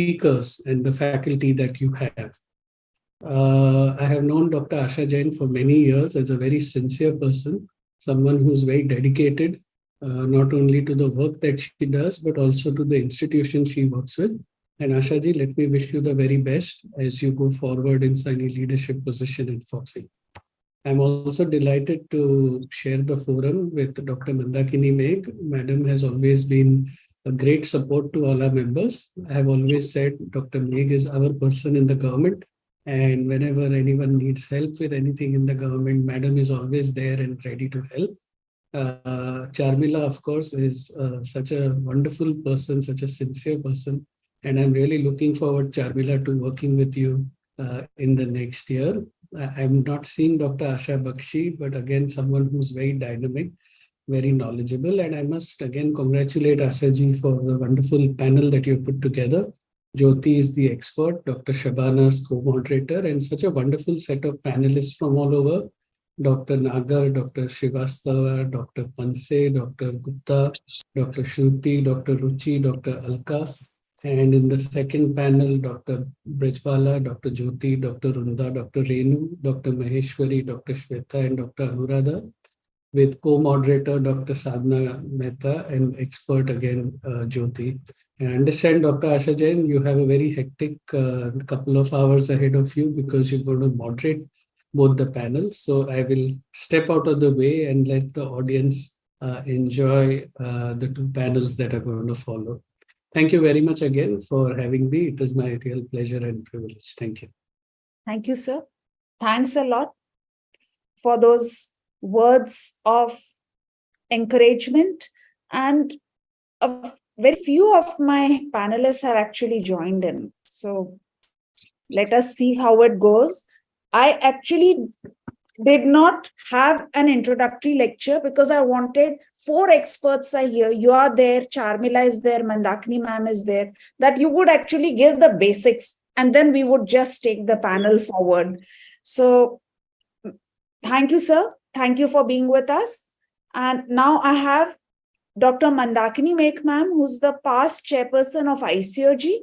speakers and the faculty that you have. I have known Dr. Asha Jain for many years as a very sincere person, someone who's very dedicated, not only to the work that she does, but also to the institution she works with. And Asha ji, let me wish you the very best as you go forward in any leadership position in Foxy. I'm also delighted to share the forum with Dr. Mandakini Meg. Madam has always been a great support to all our members. I have always said Dr. Meg is our person in the government. And whenever anyone needs help with anything in the government, Madam is always there and ready to help. Charmila, of course, is such a wonderful person, such a sincere person. And I'm really looking forward, Charmila, to working with you in the next year. I'm not seeing Dr. Asha Bakshi, but again, someone who's very dynamic, very knowledgeable. And I must again congratulate Asha ji for the wonderful panel that you put together. Jyoti is the expert, Dr. Shabana is co-moderator, and such a wonderful set of panelists from all over. Dr. Nagar, Dr. Srivastava, Dr. Panse, Dr. Gupta, Dr. Shruti, Dr. Ruchi, Dr. Alka. And in the second panel, Dr. Brajbala, Dr. Jyoti, Dr. Runda, Dr. Renu, Dr. Maheshwari, Dr. Shweta, and Dr. Anuradha, with co-moderator Dr. Sadhna Mehta and expert again, Jyoti. And I understand, Dr. Asha Jain, you have a very hectic couple of hours ahead of you because you're going to moderate both the panels. So I will step out of the way and let the audience enjoy the two panels that are going to follow. Thank you very much again for having me. It is my real pleasure and privilege. Thank you. Thank you, sir. Thanks a lot for those words of encouragement. And very few of my panelists have actually joined in. So let us see how it goes. I actually did not have an introductory lecture because I wanted 4 experts are here. You are there, Charmila is there, Mandakini ma'am is there, that you would actually give the basics and then we would just take the panel forward. So thank you, sir. Thank you for being with us. And now I have Dr. Mandakini Meg ma'am, who's the past chairperson of ICOG.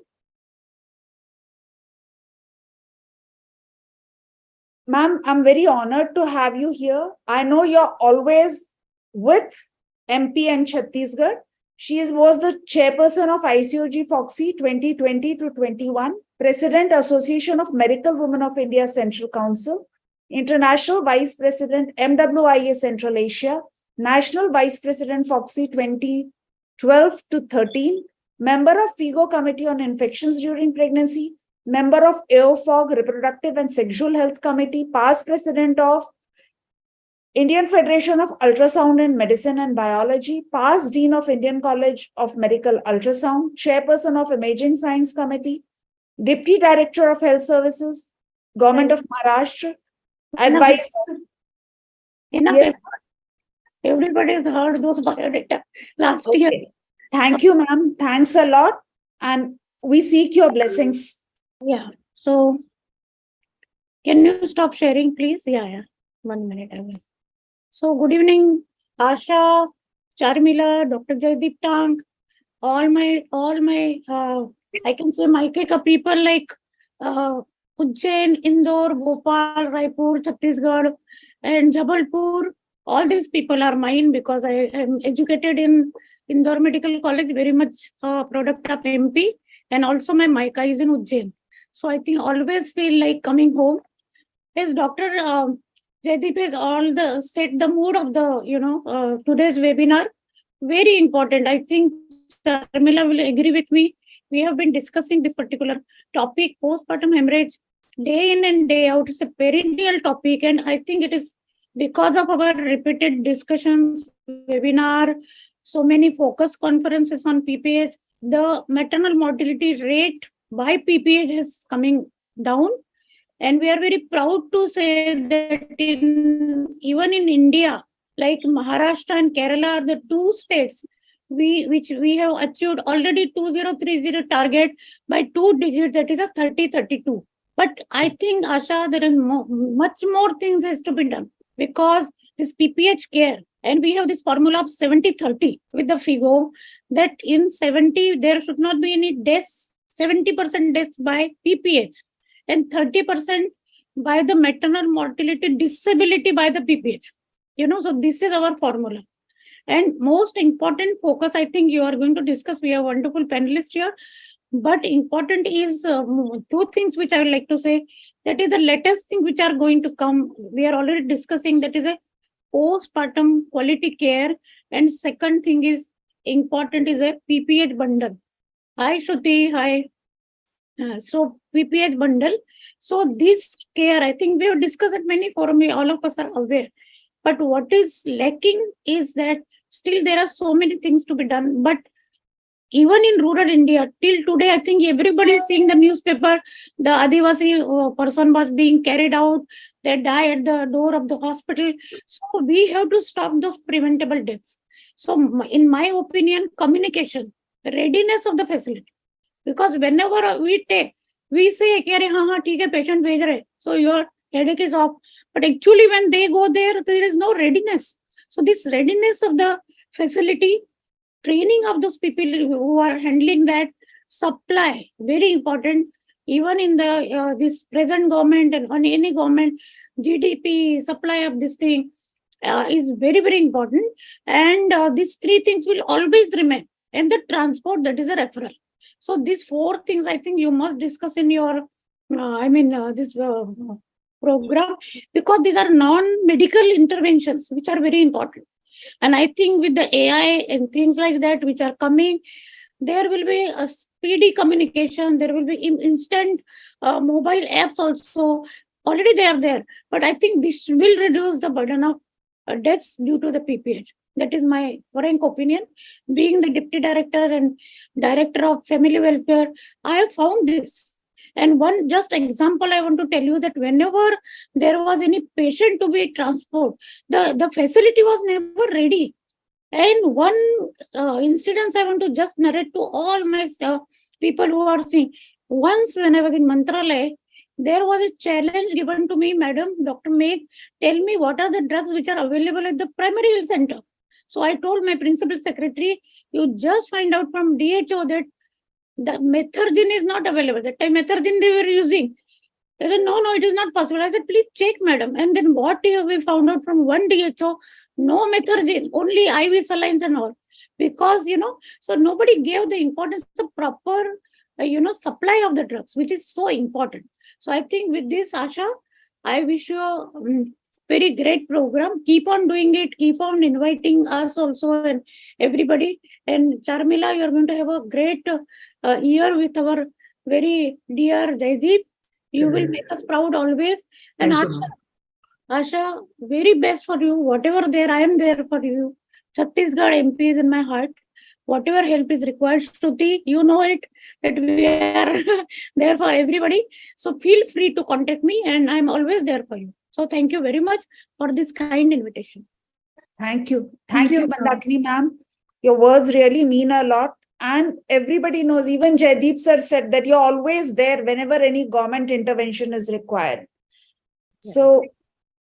Ma'am, I'm very honored to have you here. I know you're always with MP and Chhattisgarh. She was the chairperson of ICOG Foxy 2020 to 21, President Association of Medical Women of India Central Council, International Vice President MWIA Central Asia, National Vice President Foxy 2012 to 13, member of FIGO Committee on Infections During Pregnancy, member of AOFOG Reproductive and Sexual Health Committee, past president of Indian Federation of Ultrasound in Medicine and Biology, past dean of Indian College of Medical Ultrasound, chairperson of Imaging Science Committee, deputy director of Health Services, Government of Maharashtra, advisor. Yes. Everybody has heard those biodata last year. Thank you, ma'am. Thanks a lot. And we seek your blessings. Yeah. So, can you stop sharing, please? Yeah. 1 minute, I was. So, good evening, Asha, Charmila, Dr. Jaideep Tank, all my, I can say Maikeka people like Ujjain, Indore, Bhopal, Raipur, Chhattisgarh, and Jabalpur. All these people are mine because I am educated in Indore Medical College, very much product of MP, and also my Maika is in Ujjain. So I think always feel like coming home. As Dr. Jaideep has set the mood of the today's webinar. Very important. I think Sharmila will agree with me. We have been discussing this particular topic, postpartum hemorrhage, day in and day out. It's a perennial topic, and I think it is because of our repeated discussions, webinar, so many focus conferences on PPH, the maternal mortality rate by PPH is coming down. And we are very proud to say that even in India, like Maharashtra and Kerala are the 2 states which we have achieved already 2030 target by 2 digits, that is a 3032. But I think, Asha, there is much more things has to be done because this PPH care, and we have this formula of 70-30 with the FIGO, that in 70 there should not be any deaths 70% deaths by PPH and 30% by the maternal mortality disability by the PPH. So this is our formula. And most important focus, I think you are going to discuss. We have wonderful panelists here. But important is two things which I would like to say. That is the latest thing which are going to come. We are already discussing, that is a postpartum quality care. And second thing is important is a PPH bundle. Hi Shruti, hi. So PPH bundle. So this care, I think we have discussed it many forums, all of us are aware. But what is lacking is that still there are so many things to be done. But even in rural India, till today, I think everybody is seeing the newspaper, the Adivasi person was being carried out, they die at the door of the hospital. So we have to stop those preventable deaths. So in my opinion, communication, readiness of the facility. Because whenever we say, patient bhej rahe, so your headache is off. But actually when they go there is no readiness. So this readiness of the facility, training of those people who are handling that, supply, very important. Even in the this present government and on any government, GDP, supply of this thing is very, very important. And these three things will always remain. And the transport, that is a referral. So these four things, I think you must discuss in your, this program, because these are non-medical interventions, which are very important. And I think with the AI and things like that, which are coming, there will be a speedy communication. There will be instant mobile apps also. Already they are there. But I think this will reduce the burden of deaths due to the PPH. That is my frank opinion. Being the deputy director and director of family welfare, I have found this. And one just example I want to tell you, that whenever there was any patient to be transported, the facility was never ready. And one incident I want to just narrate to all my people who are seeing. Once when I was in Mantralaya, there was a challenge given to me, Madam, Dr. Meg, tell me what are the drugs which are available at the primary health center. So I told my principal secretary, you just find out from DHO that the methergine is not available. That time methergine they were using. They said, no, it is not possible. I said, please check, madam. And then what we found out from one DHO, no methergine, only IV salines and all. Because, so nobody gave the importance of proper, supply of the drugs, which is so important. So I think with this, Asha, I wish you a very great program. Keep on doing it. Keep on inviting us also and everybody. And Charmila, you are going to have a great year with our very dear Jaideep. You will make us proud always. And Asha, very best for you. Whatever there, I am there for you. Chhattisgarh MP is in my heart. Whatever help is required, Shruti, you know it, that we are there for everybody. So feel free to contact me and I'm always there for you. So thank you very much for this kind invitation. Thank you. Thank you, Mandakini ma'am. Your words really mean a lot. And everybody knows, even Jaideep sir said that you're always there whenever any government intervention is required. Yeah. So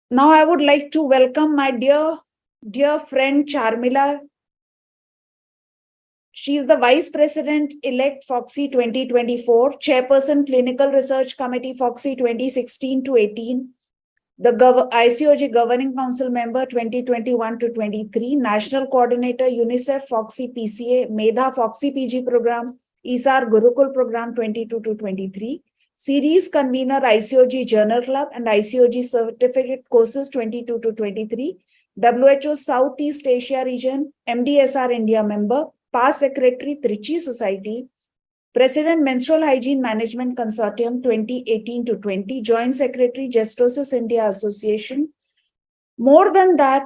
now I would like to welcome my dear friend Charmila. She is the Vice President-elect FOXI 2024, Chairperson Clinical Research Committee FOXI 2016 to 18, the ICOG Governing Council Member 2021 to 23, National Coordinator UNICEF FOXI PCA, MEDHA FOXI PG Program, ISAR Gurukul Program 22 to 23, Series Convener ICOG Journal Club and ICOG Certificate Courses 22 to 23, WHO Southeast Asia Region, MDSR India Member, Past Secretary Trichy Society, President Menstrual Hygiene Management Consortium 2018 to 20, Joint Secretary Gestosis India Association. More than that,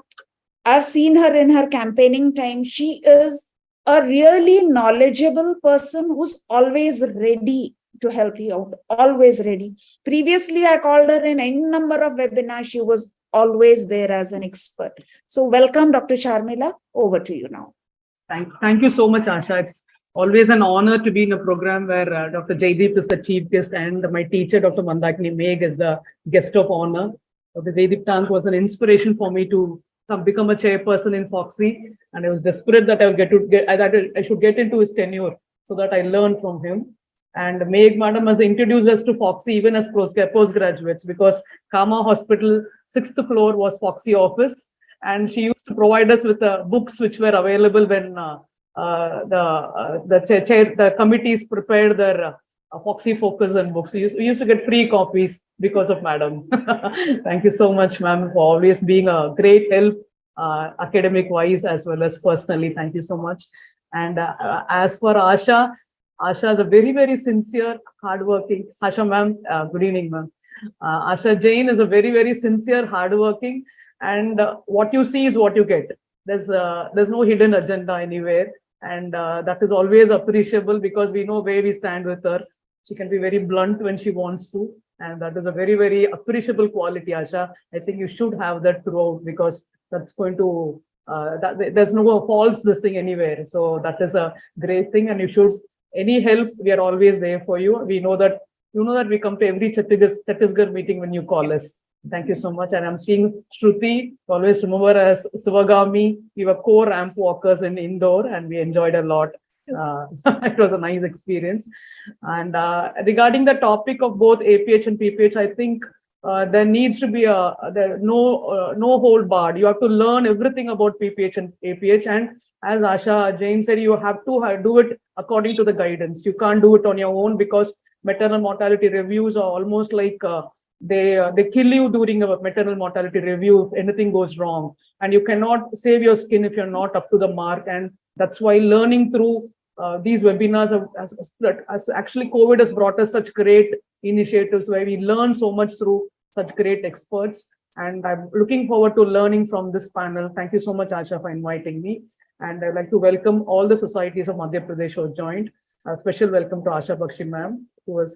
I've seen her in her campaigning time. She is a really knowledgeable person who's always ready to help you out, always ready. Previously, I called her in any number of webinars. She was always there as an expert. So welcome, Dr. Charmila. Over to you now. Thank you so much, Asha. It's always an honor to be in a program where Dr. Jaideep is the chief guest and my teacher, Dr. Mandakini Meg, is the guest of honor. Dr. Jaideep Tank was an inspiration for me to become a chairperson in FOXI, and I was desperate that I should get into his tenure so that I learned from him. And Meg Madam has introduced us to Foxy even as postgraduates, because Kama Hospital, 6th floor was Foxy office. And she used to provide us with books which were available when the committees prepared their Foxy Focus and books. We used to get free copies because of Madam. Thank you so much, ma'am, for always being a great help, academic wise as well as personally. Thank you so much. And as for Asha, Asha is a very, very sincere, hardworking. Asha ma'am, good evening, ma'am. Asha Jain is a very, very sincere, hardworking, and what you see is what you get. There's no hidden agenda anywhere, and that is always appreciable because we know where we stand with her. She can be very blunt when she wants to, and that is a very, very appreciable quality, Asha. I think you should have that throughout, because that's going to there's no false this thing anywhere. So that is a great thing, and you should. Any help, we are always there for you. We know that you know that we come to every Chhattisgarh meeting when you call us. Thank you so much. And I'm seeing Shruti, always remember as Sivagami. We were co-ramp walkers in Indore and we enjoyed a lot. It was a nice experience. And regarding the topic of both APH and PPH, I think there needs to be no hold barred. You have to learn everything about PPH and APH. And as Asha Jain said, you have to do it according to the guidance. You can't do it on your own, because maternal mortality reviews are almost like they kill you during a maternal mortality review if anything goes wrong, and you cannot save your skin if you're not up to the mark. And that's why learning through these webinars actually COVID has brought us such great initiatives where we learn so much through such great experts. And I'm looking forward to learning from this panel. Thank you so much, Asha, for inviting me. And I'd like to welcome all the societies of Madhya Pradesh who have joined. A special welcome to Asha Bakshi ma'am, who has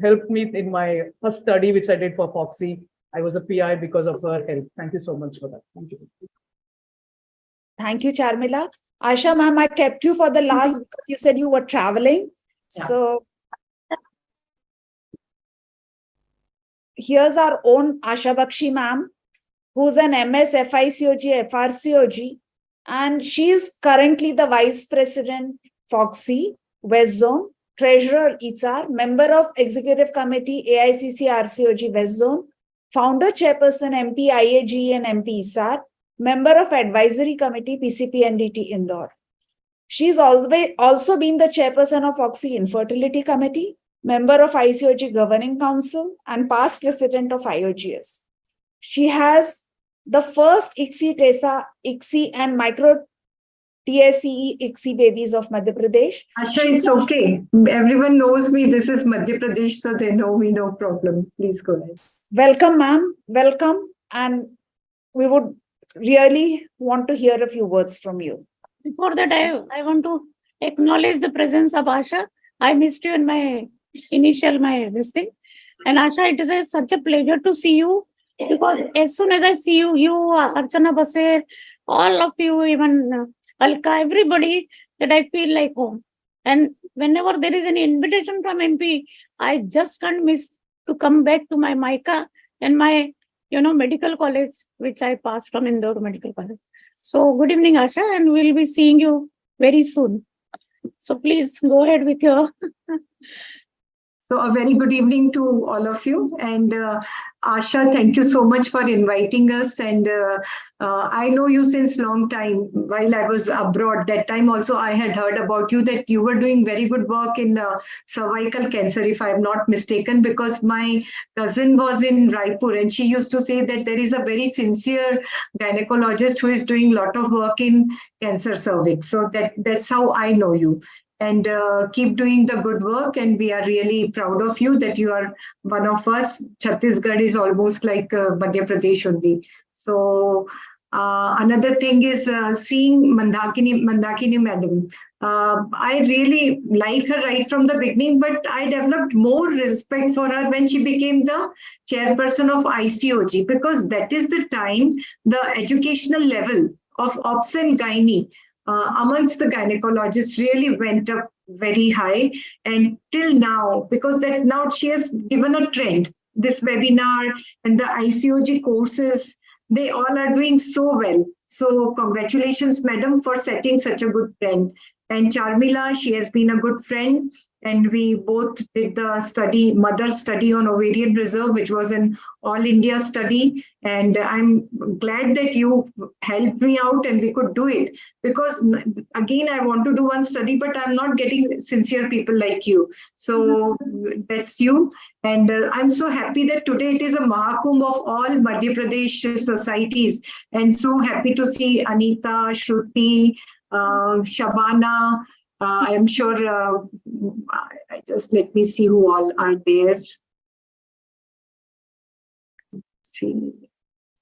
helped me in my first study, which I did for Foxy. I was a PI because of her help. Thank you so much for that. Thank you. Thank you, Charmila. Asha ma'am, I kept you for the last because you said you were traveling. Yeah. So here's our own Asha Bakshi ma'am, who's an MS FICOG, FRCOG, and she is currently the Vice President, Foxy, West Zone, Treasurer, ITSAR, Member of Executive Committee, AICC RCOG West Zone, Founder Chairperson, MP IAG and MP ISAR, Member of Advisory Committee, PCP NDT Indore. She's also been the Chairperson of Foxy Infertility Committee, Member of ICOG Governing Council, and past President of IOGS. She has the first ICSI, TESA, ICSI and micro TSCE ICSI babies of Madhya Pradesh. Asha, it's okay. Everyone knows me. This is Madhya Pradesh, so they know me, no problem. Please go ahead. Welcome, ma'am. Welcome. And we would really want to hear a few words from you. Before that, I want to acknowledge the presence of Asha. I missed you in my this thing. And Asha, it is such a pleasure to see you, because as soon as I see you, Archana Base, all of you, even Alka, everybody, that I feel like home. And whenever there is an invitation from MP, I just can't miss to come back to my Mica and my, medical college, which I passed from Indore Medical College. So good evening, Asha, and we'll be seeing you very soon. So please go ahead with your... So a very good evening to all of you. And Asha, thank you so much for inviting us. And I know you since long time. While I was abroad, that time also I had heard about you, that you were doing very good work in cervical cancer, if I'm not mistaken, because my cousin was in Raipur and she used to say that there is a very sincere gynecologist who is doing a lot of work in cancer cervix. So that's how I know you. And keep doing the good work. And we are really proud of you that you are one of us. Chhattisgarh is almost like Madhya Pradesh only. So another thing is seeing Mandakini madam. I really like her right from the beginning, but I developed more respect for her when she became the chairperson of ICOG, because that is the time the educational level of Obs and Gynae amongst the gynecologists really went up very high. And till now, because that now she has given a trend, this webinar and the ICOG courses, they all are doing so well. So congratulations, madam, for setting such a good trend. And Charmila, she has been a good friend. and we both did the mother study on ovarian reserve, which was an all India study. And I'm glad that you helped me out and we could do it, because again, I want to do one study, but I'm not getting sincere people like you. So that's you. And I'm so happy that today it is a Mahakumbh of all Madhya Pradesh societies. And so happy to see Anita, Shruti, Shabana. I'm sure, just let me see who all are there. See.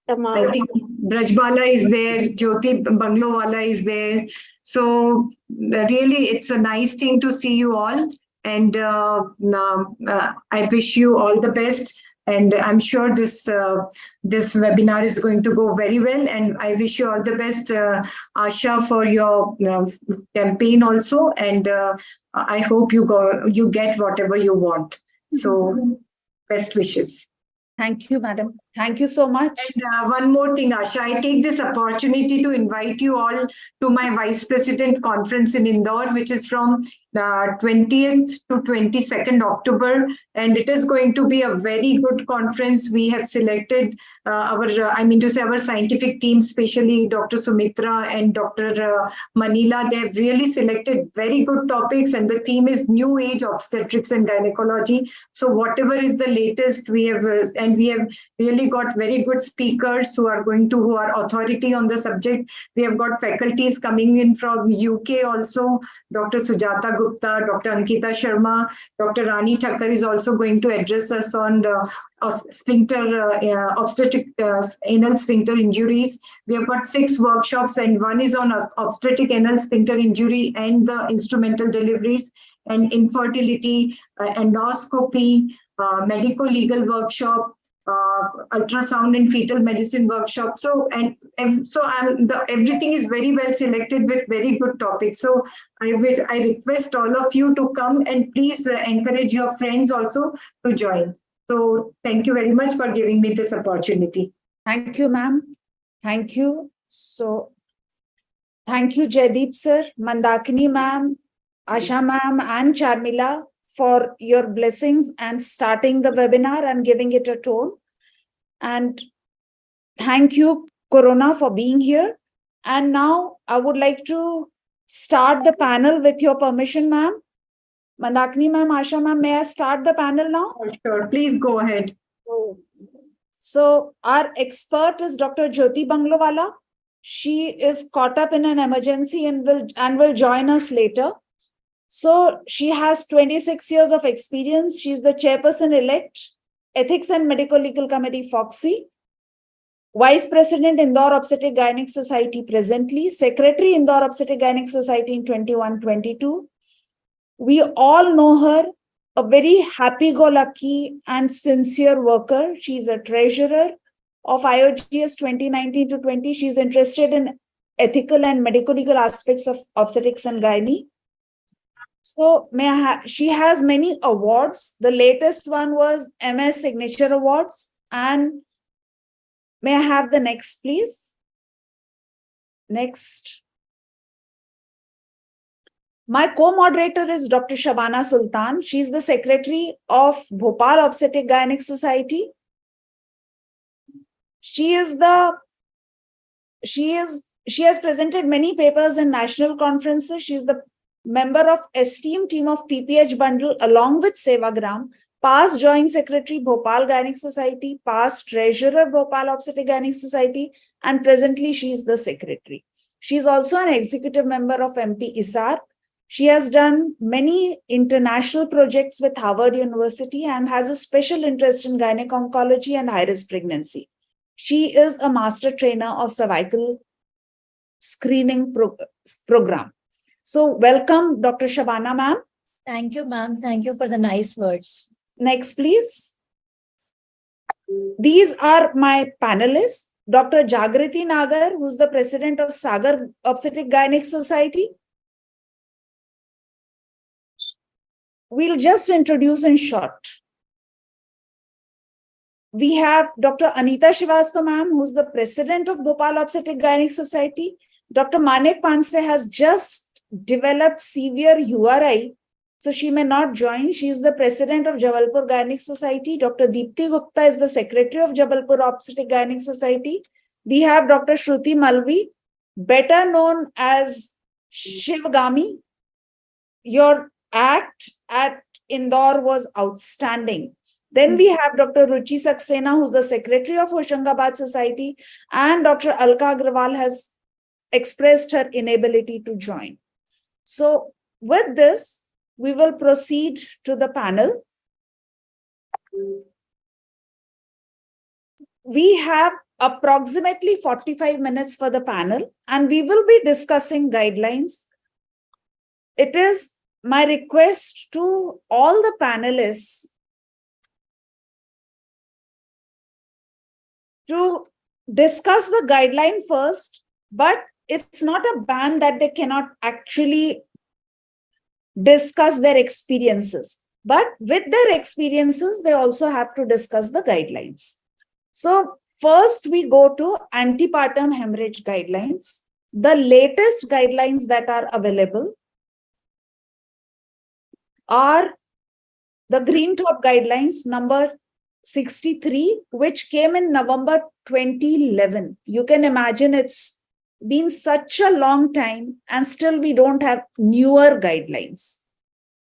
I think Brajbala is there, Jyoti Banglowala is there. So really, it's a nice thing to see you all. And I wish you all the best. And I'm sure this webinar is going to go very well. And I wish you all the best, Asha, for your campaign also. And I hope you get whatever you want. So best wishes. Thank you, madam. Thank you so much. And one more thing, Asha, I take this opportunity to invite you all to my Vice President conference in Indore, which is from 20th to 22nd October. And it is going to be a very good conference. We have selected our scientific team, especially Dr. Sumitra and Dr. Manila. They have really selected very good topics, and the theme is New Age Obstetrics and Gynecology. So whatever is the latest, we have really got very good speakers who are authority on the subject. We have got faculties coming in from UK also. Dr. Sujata Gupta, Dr. Ankita Sharma, Dr. Rani Thakkar is also going to address us on the obstetric anal sphincter injuries. We have got 6 workshops, and one is on obstetric anal sphincter injury and the instrumental deliveries, and infertility, endoscopy, medico-legal workshop, ultrasound and fetal medicine workshop. So everything is very well selected with very good topics. So I request all of you to come, and please encourage your friends also to join. So thank you very much for giving me this opportunity. Thank you, ma'am. Thank you. So thank you, Jaideep sir, Mandakini ma'am, Asha ma'am, and Charmila for your blessings and starting the webinar and giving it a tone. And thank you, Corona, for being here. And now I would like to start the panel with your permission, ma'am. Mandakini ma'am, Asha ma'am, may I start the panel now? Sure, please go ahead. So our expert is Dr. Jyoti Banglowala. She is caught up in an emergency and will join us later. So she has 26 years of experience. She's the chairperson-elect, Ethics and Medical Legal Committee, FOXY, Vice President, Indore Obstetric Gynec Society presently, Secretary, Indore Obstetric Gynec Society in 21-22. We all know her, a very happy-go-lucky and sincere worker. She's a treasurer of IOGS 2019-20. She's interested in ethical and medical legal aspects of obstetrics and gynae. So she has many awards. The latest one was MS Signature Awards. And may I have the next, please? Next. My co-moderator is Dr. Shabana Sultan. She's the secretary of Bhopal Obstetric Gynec Society. She has presented many papers in national conferences. She's the member of esteemed team of PPH bundle along with Sevagram, past joint secretary Bhopal Gynec Society, past treasurer Bhopal Obstetric Gynec Society, and presently she is the secretary. She is also an executive member of MP ISAR. She has done many international projects with Harvard University and has a special interest in gynec oncology and high-risk pregnancy. She is a master trainer of cervical screening program. So welcome, Dr. Shabana, ma'am. Thank you, ma'am. Thank you for the nice words. Next, please. These are my panelists. Dr. Jagriti Nagar, who's the president of Sagar Obstetric Gynec Society. We'll just introduce in short. We have Dr. Anita Srivastava, ma'am, who's the president of Bhopal Obstetric Gynec Society. Dr. Manek Panse has just developed severe URI so she may not join. She is the president of Jabalpur Gynec Society. Dr. Deepti Gupta is the secretary of Jabalpur Obstetric Gynec Society. We have Dr. Shruti Malvi, better known as Shivgami. Your act at Indore was outstanding. Then we have Dr. Ruchi Saxena, who's the secretary of Hoshangabad Society, and Dr. Alka Agrawal has expressed her inability to join. So with this, we will proceed to the panel. We have approximately 45 minutes for the panel, and we will be discussing guidelines. It is my request to all the panelists to discuss the guideline first, but it's not a ban that they cannot actually discuss their experiences. But with their experiences, they also have to discuss the guidelines. So first we go to antepartum hemorrhage guidelines. The latest guidelines that are available are the Green Top Guidelines number 63, which came in November 2011. You can imagine it's been such a long time and still we don't have newer guidelines.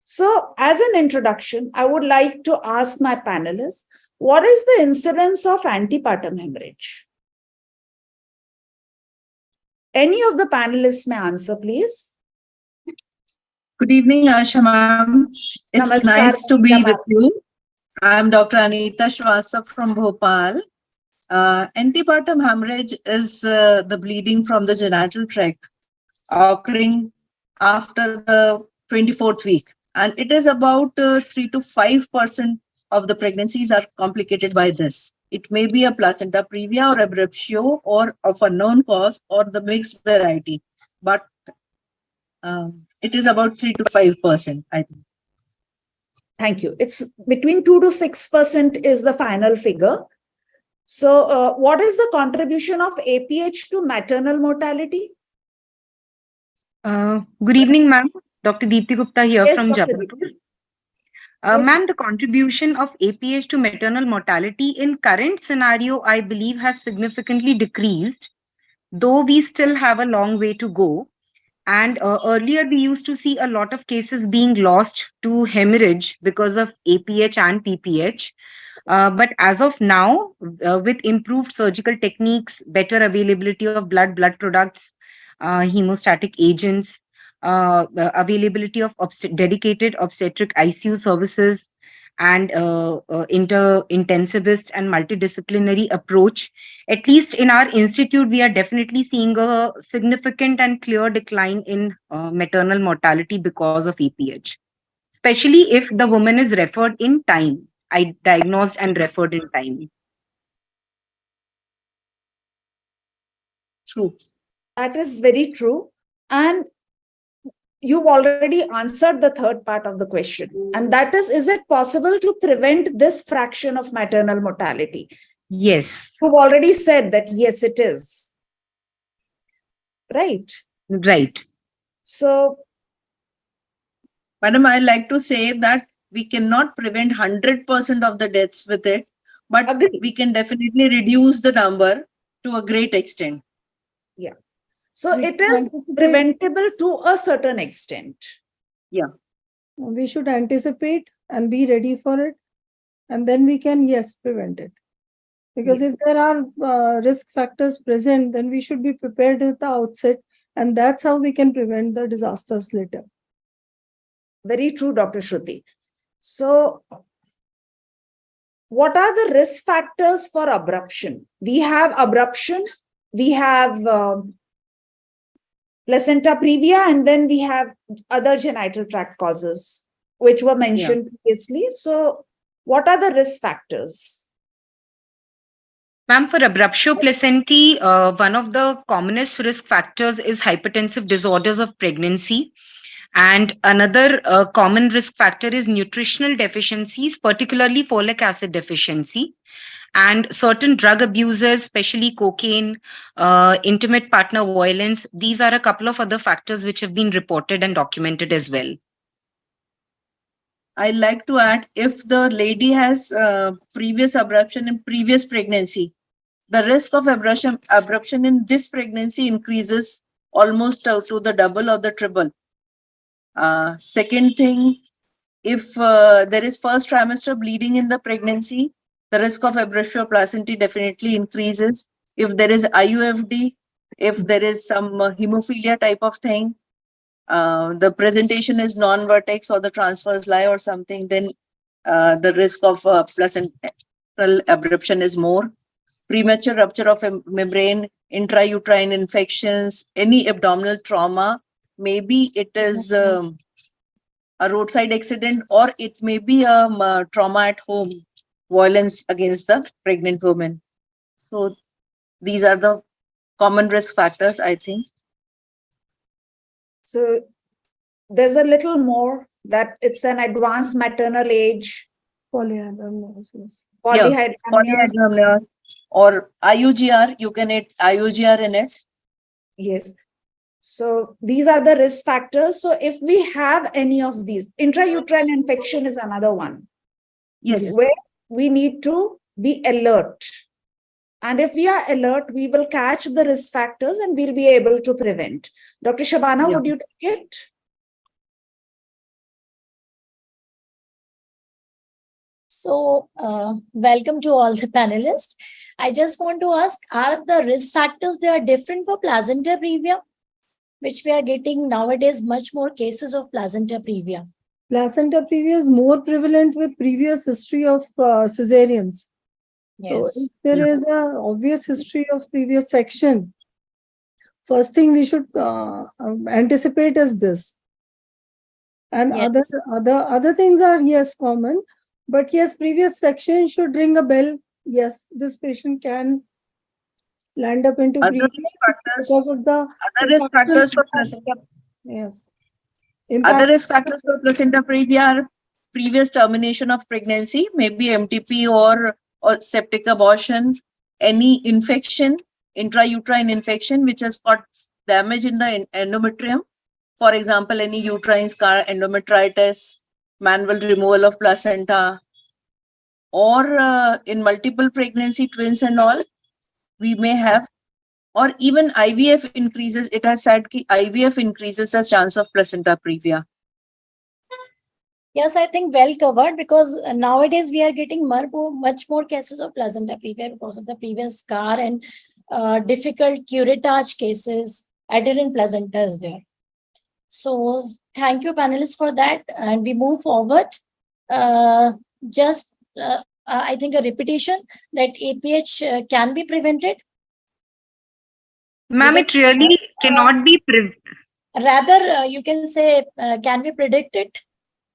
So as an introduction, I would like to ask my panelists, what is the incidence of antepartum hemorrhage? Any of the panelists may answer, please. Good evening, Asha ma'am. It's Namaskar, nice to be Anita with ma'am. you. I'm Dr. Anita Shwasa from Bhopal. Antepartum hemorrhage is the bleeding from the genital tract occurring after the 24th week. And it is about 3 to 5% of the pregnancies are complicated by this. It may be a placenta previa or abruptio or of a known cause or the mixed variety. But it is about 3 to 5%, I think. Thank you. It's between 2 to 6% is the final figure. So what is the contribution of APH to maternal mortality? Good evening, ma'am. Dr. Deepti Gupta here Yes, from Dr. Jabalpur. Deepti. Yes. Ma'am, the contribution of APH to maternal mortality in current scenario, I believe, has significantly decreased, though we still have a long way to go. And earlier, we used to see a lot of cases being lost to hemorrhage because of APH and PPH. But as of now, with improved surgical techniques, better availability of blood products, hemostatic agents, the availability of dedicated obstetric ICU services, and intensivist and multidisciplinary approach, at least in our institute, we are definitely seeing a significant and clear decline in maternal mortality because of APH, especially if the woman is referred in time. I diagnosed and referred in time. True. That is very true. And you've already answered the third part of the question. And that is it possible to prevent this fraction of maternal mortality? Yes. You've already said that, yes, it is. Right. Right. So, Madam, I like to say that we cannot prevent 100% of the deaths with it, but agree. we can definitely reduce the number to a great extent. Yeah. So We it is anticipate- preventable to a certain extent. Yeah. We should anticipate and be ready for it. And then we can, yes, prevent it. Because if there are risk factors present, then we should be prepared at the outset. And that's how we can prevent the disasters later. Very true, Dr. Shruti. So, what are the risk factors for abruption? We have abruption, we have placenta previa, and then we have other genital tract causes, which were mentioned previously. So, what are the risk factors? Ma'am, for abruptio placentae, one of the commonest risk factors is hypertensive disorders of pregnancy. And another common risk factor is nutritional deficiencies, particularly folic acid deficiency. And certain drug abusers, especially cocaine, intimate partner violence, these are a couple of other factors which have been reported and documented as well. I like to add, if the lady has previous abruption in previous pregnancy, the risk of abruption in this pregnancy increases almost to the double or the triple. Second thing, if there is first trimester bleeding in the pregnancy, the risk of abruption of placenta definitely increases. If there is IUFD, if there is some hemophilia type of thing, the presentation is non-vertex or the transverse lie or something, then the risk of placental abruption is more. Premature rupture of a membrane, intrauterine infections, any abdominal trauma, maybe it is a roadside accident or it may be a trauma at home, violence against the pregnant woman. So these are the common risk factors, I think. So there's a little more that it's an advanced maternal age, Polyhydramnios. polyhydramnios. Or IUGR, you can add IUGR in it. Yes. So these are the risk factors. So if we have any of these, intrauterine infection is another one. Yes. Where we need to be alert. And if we are alert, we will catch the risk factors and we'll be able to prevent. Dr. Shabana, would you take it? So, welcome to all the panelists. I just want to ask, are the risk factors, they are different for placenta previa, which we are getting nowadays much more cases of placenta previa? Placenta previa is more prevalent with previous history of cesareans. Yes. So if there is an obvious history of previous section, first thing we should anticipate is this. And Yes. other things are, yes, common. But yes, previous section should ring a bell. Yes, this patient can land up into Other previa risk factors, because of the other risk factors for placenta. yes. Other risk factors for placenta previa are previous termination of pregnancy, maybe MTP or septic abortion, any infection, intrauterine infection, which has got damage in the endometrium. For example, any uterine scar, endometritis, manual removal of placenta, or in multiple pregnancy, twins and all, we may have, or even IVF increases. It has said that IVF increases the chance of placenta previa. Yes, I think well covered, because nowadays we are getting much more cases of placenta previa because of the previous scar and difficult curettage cases, adherent placenta is there. So thank you, panelists, for that. And we move forward. I think a repetition that APH can be prevented. Ma'am, it really cannot be rather, you can say, can we predict it?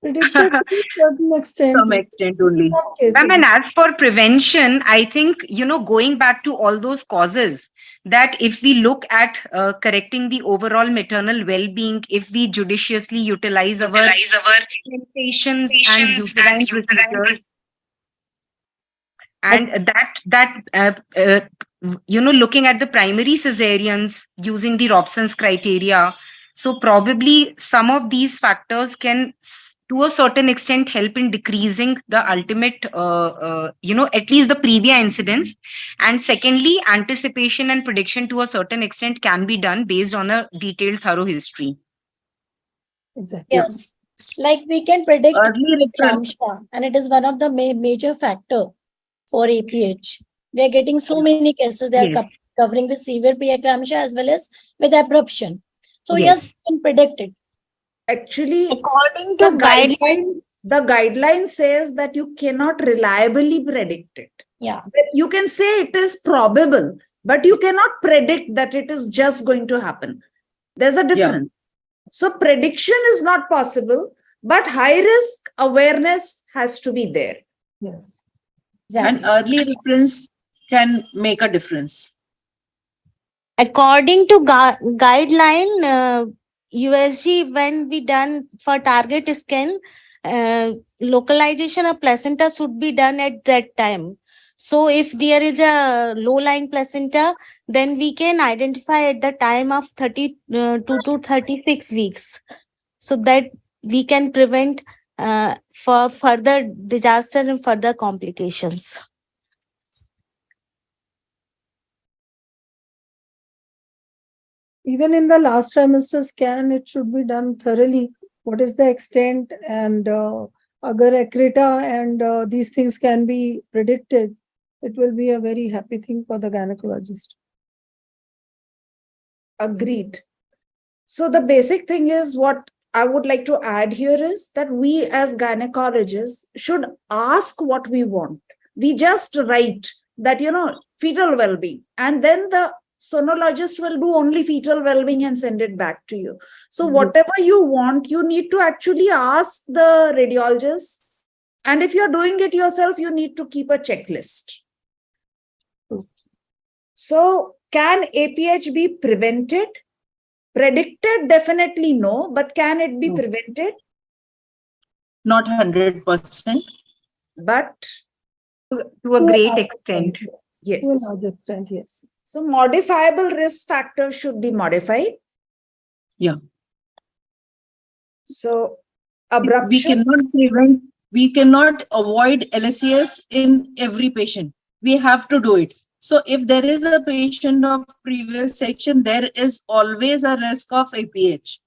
Predicted to a certain extent. Some extent only. Ma'am, and as for prevention, I think, going back to all those causes, that if we look at correcting the overall maternal well-being, if we judiciously utilize our medications and uterine procedures, and looking at the primary cesareans using the Robson's criteria, so probably some of these factors can, to a certain extent, help in decreasing the ultimate, at least the previa incidence. And secondly, anticipation and prediction to a certain extent can be done based on a detailed, thorough history. Exactly. Yes. Like we can predict preeclampsia, and it is one of the major factor for APH. We are getting so many cases, they are covering with severe preeclampsia as well as with abruption. So yes, we can predict it. Actually, according to the guideline says that you cannot reliably predict it. Yeah. You can say it is probable, but you cannot predict that it is just going to happen. There's a difference. Yeah. So prediction is not possible, but high risk awareness has to be there. Yes. Exactly. And early reference can make a difference. According to guideline, USG, when we done for target scan, localization of placenta should be done at that time. So if there is a low-lying placenta, then we can identify at the time of 32 to 36 weeks, so that we can prevent for further disaster and further complications. Even in the last trimester scan, it should be done thoroughly. What is the extent, and agar akrita and these things can be predicted, it will be a very happy thing for the gynecologist. Agreed. So the basic thing is, what I would like to add here is that we as gynecologists should ask what we want. We just write that, fetal well-being, and then the sonologist will do only fetal well-being and send it back to you. So whatever you want, you need to actually ask the radiologist. And if you're doing it yourself, you need to keep a checklist. So can APH be prevented? Predicted? Definitely no, but can it be prevented? Not 100%. But to a great extent. Yes. To a large extent, yes. So modifiable risk factors should be modified. Yeah. So We abruption. cannot prevent, we cannot avoid LSCS in every patient. We have to do it. So if there is a patient of previous section, there is always a risk of APH.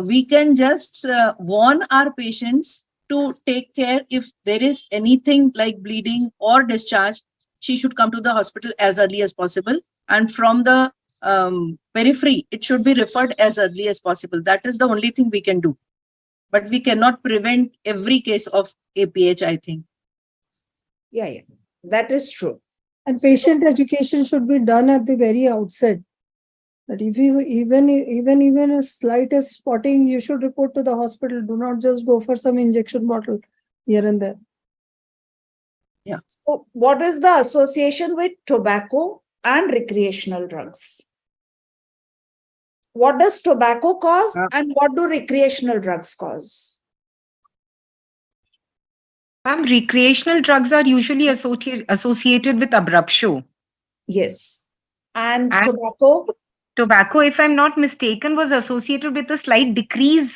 We can just warn our patients to take care. If there is anything like bleeding or discharge, she should come to the hospital as early as possible. And from the periphery, it should be referred as early as possible. That is the only thing we can do. But we cannot prevent every case of APH, I think. Yeah, that is true. And patient education should be done at the very outset. That if you even a slightest spotting, you should report to the hospital. Do not just go for some injection bottle here and there. Yeah. So what is the association with tobacco and recreational drugs? What does tobacco cause and what do recreational drugs cause? Recreational drugs are usually associated with abruptio. Yes. And tobacco? Tobacco, if I'm not mistaken, was associated with a slight decrease.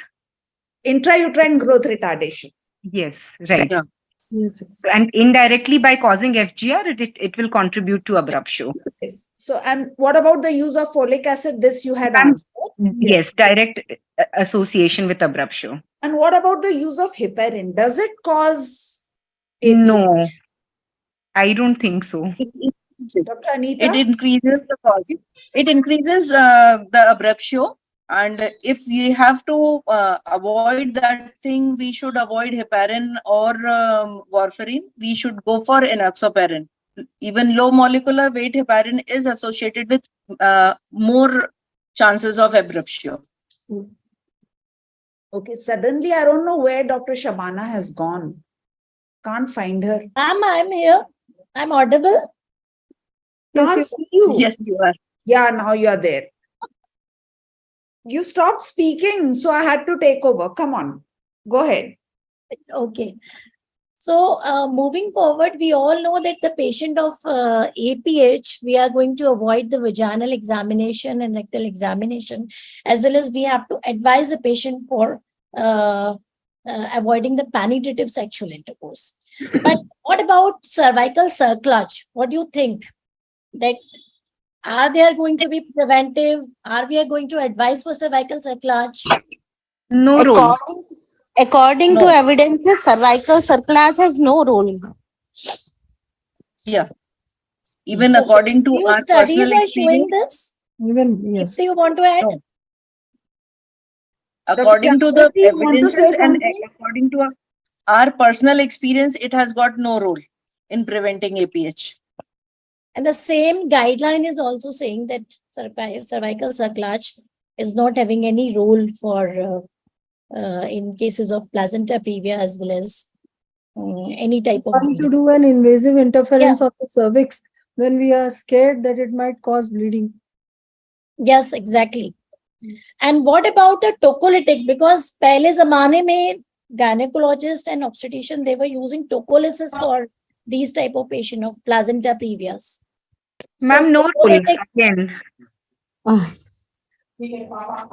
Intrauterine growth retardation. Yes, right. Yeah. Yes. And indirectly by causing FGR, it will contribute to abruptio. Yes. So, and what about the use of folic acid? This you had answered. Yes, direct association with abruptio. And what about the use of heparin? Does it cause APH? No, I don't think so. Dr. Anita? It increases the cause. It increases the abruptio. And if we have to avoid that thing, we should avoid heparin or warfarin. We should go for enoxaparin. Even low molecular weight heparin is associated with more chances of abruptio. Okay, suddenly I don't know where Dr. Shabana has gone. Can't find her. Ma'am, I'm here. I'm audible. Can't see you. Yes, you are. Yeah, now you are there. You stopped speaking, so I had to take over. Come on, go ahead. Okay. So moving forward, we all know that the patient of APH, we are going to avoid the vaginal examination and rectal examination, as well as we have to advise the patient for avoiding the penetrative sexual intercourse. But what about cervical cerclage? What do you think? That are they going to be preventive? Are we going to advise for cervical cerclage? No role. According to evidences, cervical cerclage has no role. Yeah. Even according to our studies personal are showing experience. this. Even, yes. Do you want to add? No. According to the evidences and according to our personal experience, it has got no role in preventing APH. And the same guideline is also saying that cervical cerclage is not having any role for in cases of placenta previa as well as any type of. Trying to do an invasive interference of the cervix when we are scared that it might cause bleeding. Yes, exactly. And what about the tocolytic? Because pehle zamane mein gynecologist and obstetrician, they were using tocolysis for these type of patient of placenta previas. Ma'am, no role again.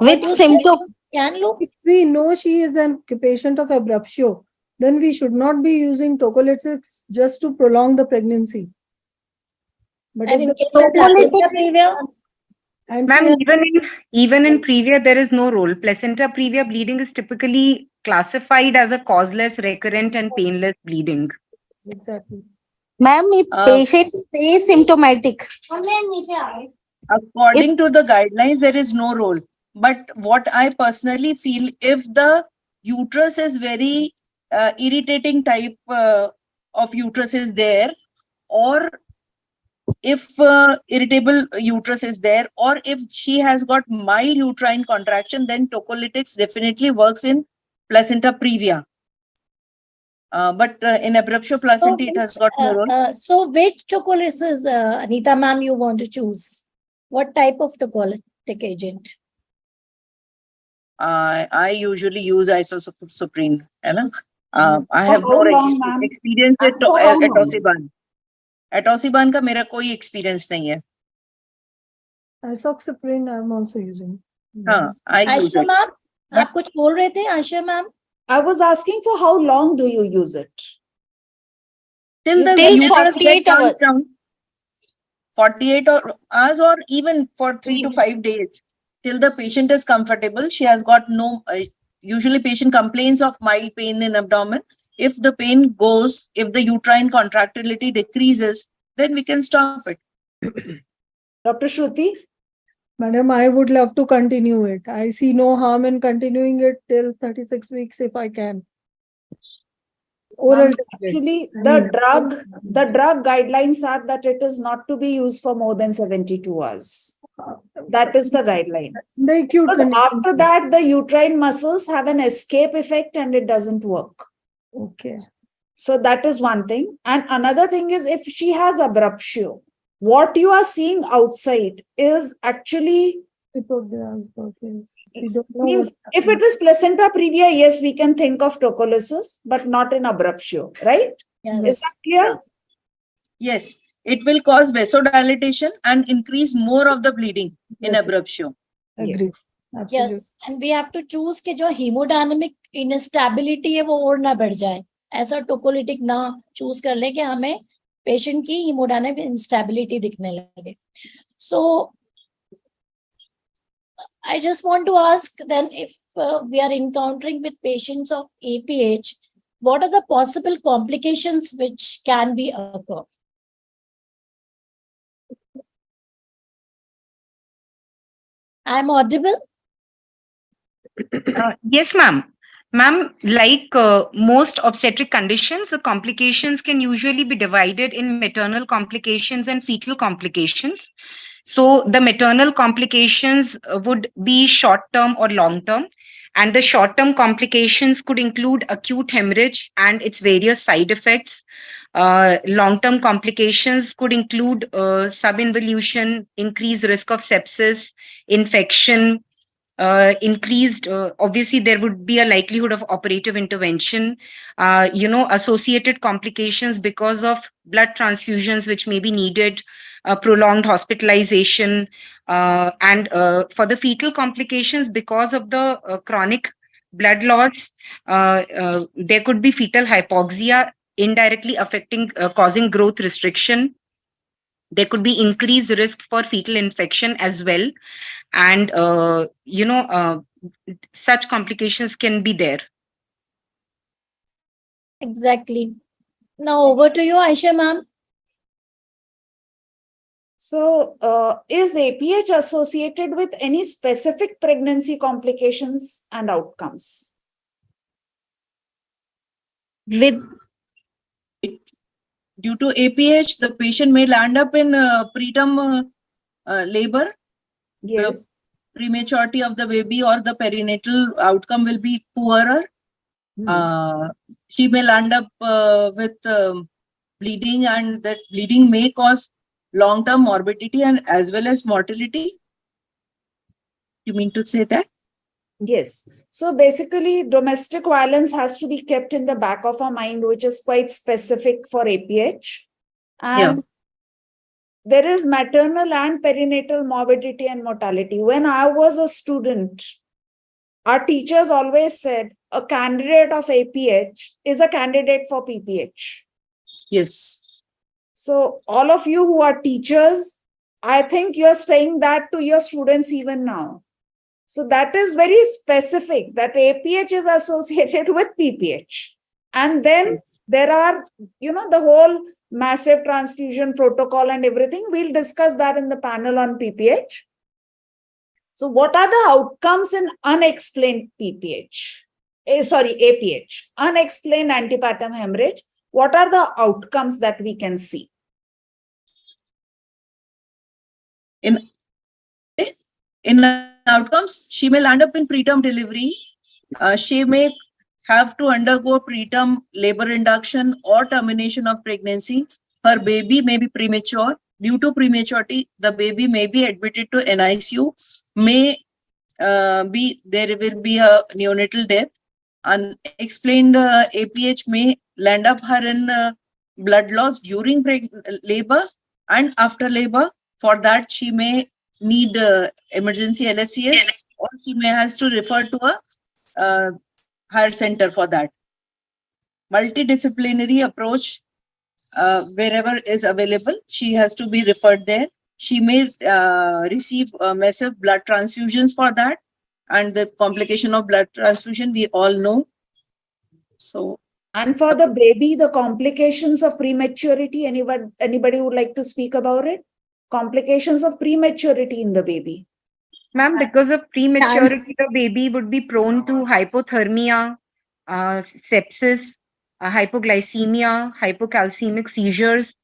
With symptom, Can look. If we know she is a patient of abruptio, then we should not be using tocolytics just to prolong the pregnancy. But And if in the case of Tocolytic- placenta previa, and she Ma'am, has, even in previa, there is no role. Placenta previa bleeding is typically classified as a causeless, recurrent, and painless bleeding. exactly. Ma'am, if patient is asymptomatic, According to the guidelines, there is no role. But what I personally feel, if the uterus is very irritating type of uterus is there, or if irritable uterus is there, or if she has got mild uterine contraction, then tocolytics definitely works in placenta previa. But in abruptio placenta, it has got no role. so which tocolysis, Anita ma'am, you want to choose? What type of tocolytic agent? I usually use isosuprene. I have For no how long, ma'am? experience And for how long? atosiban. Atosiban का मेरा कोई experience नहीं है. Isoxaprine I'm also using. हाँ, I use Aisha it. ma'am, But- आप कुछ बोल रहे थे Aisha ma'am? I was asking for how long do you use it? Till the Till uterus 48 gets hours. down, 48 hours or even for 3 to 5 days. Till the patient is comfortable, she has got no, usually patient complains of mild pain in abdomen. If the pain goes, if the uterine contractility decreases, then we can stop it. Dr. Shruti? Madam, I would love to continue it. I see no harm in continuing it till 36 weeks if I can. Oral Ma'am, tablets. actually, I the mean, drug guidelines are that it is not to be used for more than 72 hours. That is the guideline. the acute Because condition. after that, the uterine muscles have an escape effect and it doesn't work. Okay. So that is one thing. And another thing is if she has abruptio, what you are seeing outside is actually, Report the answer, please. We don't know means what if it is placenta previa, yes, we can think of tocolysis, but not in abruptio, right? Yes. Is that clear? Yes, it will cause vasodilatation and increase more of the bleeding in Yes. abruptio. agree. Yes. Absolutely. Yes, and we have to choose कि जो hemodynaमिc instability है वो और ना बढ़ जाए. ऐसा tocolytic ना choose कर ले कि हमें patient की hemodynamic instability दिखने लगे. So I just want to ask then if we are encountering with patients of APH, what are the possible complications which can be occur? I'm audible? Yes, ma'am. Ma'am, like most obstetric conditions, the complications can usually be divided in maternal complications and fetal complications. So the maternal complications would be short-term or long-term. And the short-term complications could include acute hemorrhage and its various side effects. Long-term complications could include subinvolution, increased risk of sepsis, infection, increased, obviously there would be a likelihood of operative intervention, associated complications because of blood transfusions which may be needed, prolonged hospitalization, and for the fetal complications because of the chronic blood loss, there could be fetal hypoxia indirectly affecting, causing growth restriction. There could be increased risk for fetal infection as well. And such complications can be there. Exactly. Now over to you, Aisha ma'am. So is APH associated with any specific pregnancy complications and outcomes? with Due to APH, the patient may land up in preterm labor. Yes. Prematurity of the baby or the perinatal outcome will be poorer. She may land up with bleeding, and that bleeding may cause long-term morbidity and as well as mortality. You mean to say that? Yes. So basically, domestic violence has to be kept in the back of our mind, which is quite specific for APH. And there is maternal and perinatal morbidity and mortality. When I was a student, our teachers always said a candidate of APH is a candidate for PPH. Yes. So all of you who are teachers, I think you're saying that to your students even now. So that is very specific, that APH is associated with PPH. And then there are, the whole massive transfusion protocol and everything. We'll discuss that in the panel on PPH. So what are the outcomes in unexplained PPH? APH, unexplained antepartum hemorrhage. What are the outcomes that we can see? In outcomes, she may land up in preterm delivery. She may have to undergo preterm labor induction or termination of pregnancy. Her baby may be premature. Due to prematurity, the baby may be admitted to NICU. There will be a neonatal death. Unexplained APH may land up her in blood loss during labor and after labor. For that, she may need emergency LSCS, or she may has to refer to a higher center for that. Multidisciplinary approach, wherever is available, she has to be referred there. She may receive massive blood transfusions for that, and the complication of blood transfusion we all know. So, and for the baby, the complications of prematurity, anybody would like to speak about it? Complications of prematurity in the baby. Ma'am, because of prematurity, the baby would be prone to hypothermia, sepsis, hypoglycemia, hypocalcemic seizures,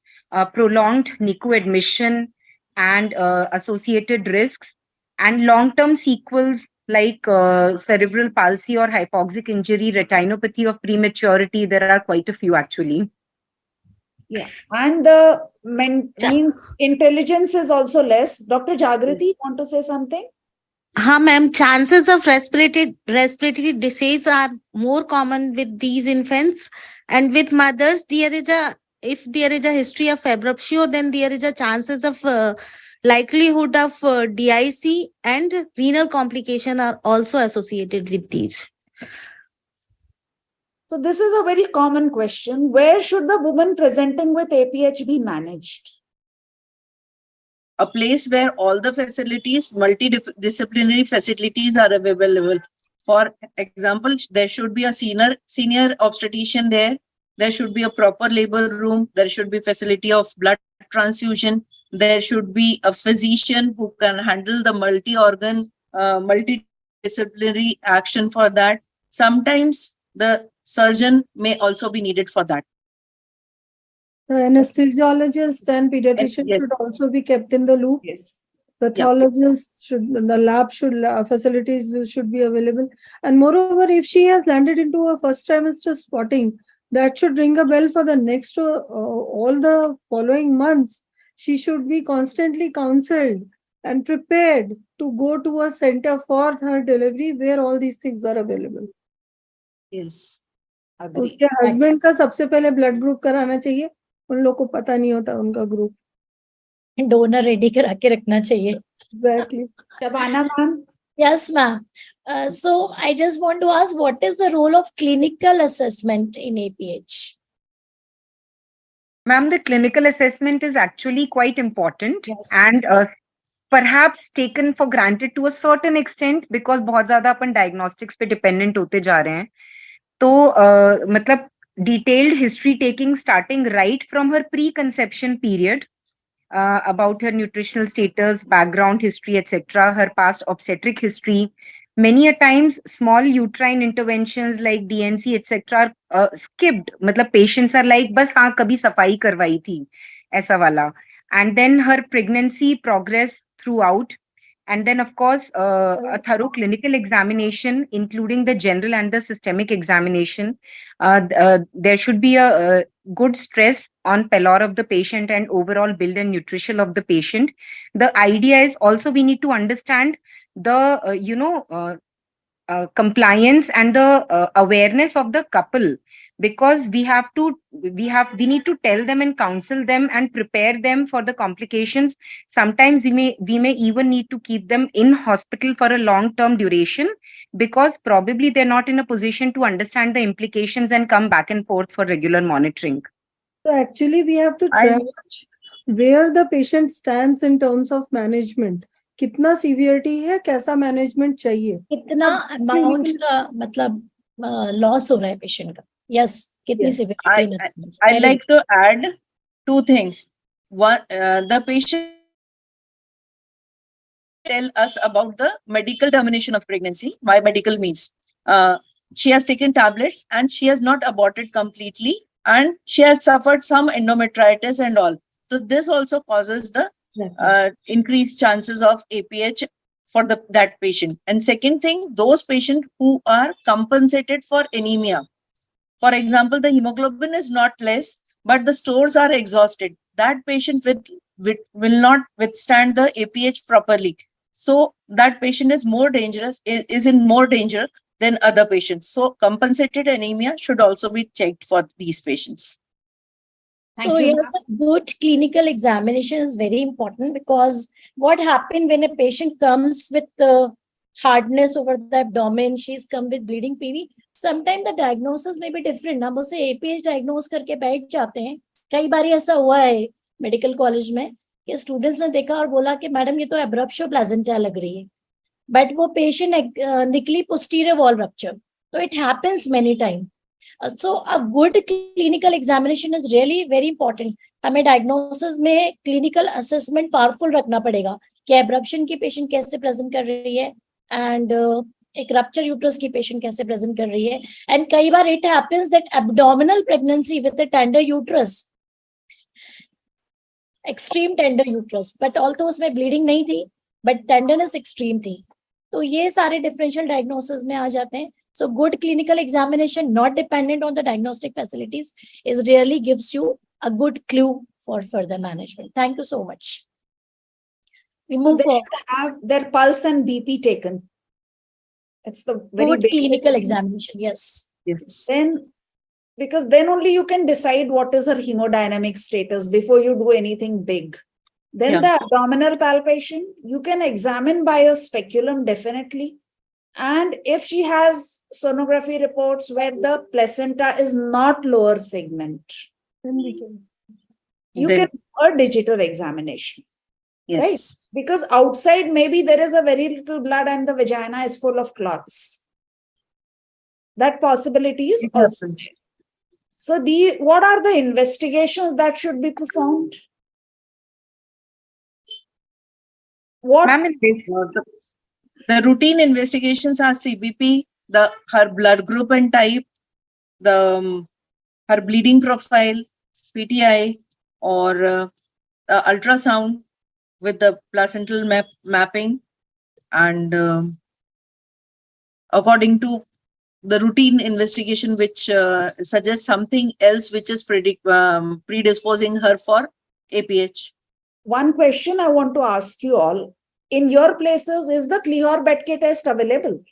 prolonged NICU admission, and associated risks, and long-term sequels like cerebral palsy or hypoxic injury, retinopathy of prematurity. There are quite a few actually. Yeah, and the means intelligence is also less. Dr. Jagriti, want to say something? Ma'am, chances of respiratory disease are more common with these infants, and with mothers, if there is a history of abruptio, then there is a chances of likelihood of DIC and renal complication are also associated with these. So this is a very common question. Where should the woman presenting with APH be managed? a place where all the facilities, multidisciplinary facilities are available. For example, there should be a senior obstetrician there. There should be a proper labor room. There should be facility of blood transfusion. There should be a physician who can handle the multi-organ, multidisciplinary action for that. Sometimes the surgeon may also be needed for that. The anesthesiologist and pediatrician Yes. should also be kept in the loop. Yes. Pathologist the lab facilities should be available. And moreover, if she has landed into a first trimester spotting, that should ring a bell for the next all the following months. She should be constantly counseled and prepared to go to a center for her delivery where all these things are available. Yes. उसके husband का सबसे पहले blood group कराना चाहिए. उन लोग को पता नहीं होता उनका ग्रुप. डोनर रेडी करा के रखना चाहिए. Exactly. Shabana ma'am. Yes, ma'am. So I just want to ask, what is the role of clinical assessment in APH? Ma'am, the clinical assessment is actually quite important. Yes. And perhaps taken for granted to a certain extent because बहुत ज़्यादा अपन diagnostics पे dependent होते जा रहे हैं. तो मतलब detailed history taking starting right from her preconception period about her nutritional status, background history, etc., her past obstetric history. Many a times small uterine interventions like DNC, etc., are skipped. मतलब patients are like, बस हाँ कभी सफाई करवाई थी, ऐसा वाला. And then her pregnancy progress throughout. And then, of course, a thorough clinical examination, including the general and the systemic examination. There should be a good stress on pallor of the patient and overall build and nutrition of the patient. The idea is also we need to understand the, compliance and the awareness of the couple. because we need to tell them and counsel them and prepare them for the complications. Sometimes we may even need to keep them in hospital for a long term duration, because probably they're not in a position to understand the implications and come back and forth for regular monitoring. So actually, we have to track where the patient stands in terms of management. कितना severity है, कैसा management चाहिए? कितना amount का मतलब loss हो रहा है patient का. Yes, कितनी Yes. severity. I like to add two things. One, the patient tell us about the medical termination of pregnancy. Why medical means she has taken tablets and she has not aborted completely, and she has suffered some endometritis and all. So this also causes the increased chances of APH for that patient. And second thing, those patients who are compensated for anemia. For example, the hemoglobin is not less, but the stores are exhausted. That patient will not withstand the APH properly. So that patient is more dangerous, is in more danger than other patients. So compensated anemia should also be checked for these patients. So yes, a good clinical examination is very important, because what happens when a patient comes with hardness over the abdomen, she's come with bleeding PV. Sometimes the diagnosis may be different. हम उसे APH diagnose करके बैठ जाते हैं. कई बार ऐसा हुआ है मेडिकल कॉलेज में कि स्टूडेंट्स ने देखा और बोला कि मैडम ये तो एब्रप्शो प्लेजेंटा लग रही है, बट वो पेशेंट निकली पोस्टीरियर वॉल रप्चर. तो it happens many time. So a good clinical examination is really very important. हमें diagnosis में clinical assessment powerful रखना पड़ेगा कि abruption की patient कैसे present कर रही है, and एक rupture uterus की patient कैसे present कर रही है. And कई बार it happens that abdominal pregnancy with a tender uterus, extreme tender uterus, but although उसमें bleeding नहीं थी, but tenderness extreme थी. तो ये सारे differential diagnosis में आ जाते हैं. So good clinical examination, not dependent on the diagnostic facilities, is really gives you a good clue for further management. Thank you so much. We move they forward. should have their pulse and BP taken. It's the very Good basic clinical thing. examination. Yes. Yes. Then, because then only you can decide what is her hemodynamic status before you do anything big. Then the abdominal palpation, you can examine by a speculum definitely. And if she has sonography reports where the placenta is not lower segment, Then we can. you can do a digital examination. Yes. Right? Because outside maybe there is a very little blood and the vagina is full of clots. That possibility is also there. So what are the investigations that should be performed? What? The routine investigations are CBP, her blood group and type, her bleeding profile, PTI, or ultrasound with the placental mapping, and according to the routine investigation, which suggests something else which is predisposing her for APH. One question I want to ask you all. In your places, is the Klehor-Betke test available?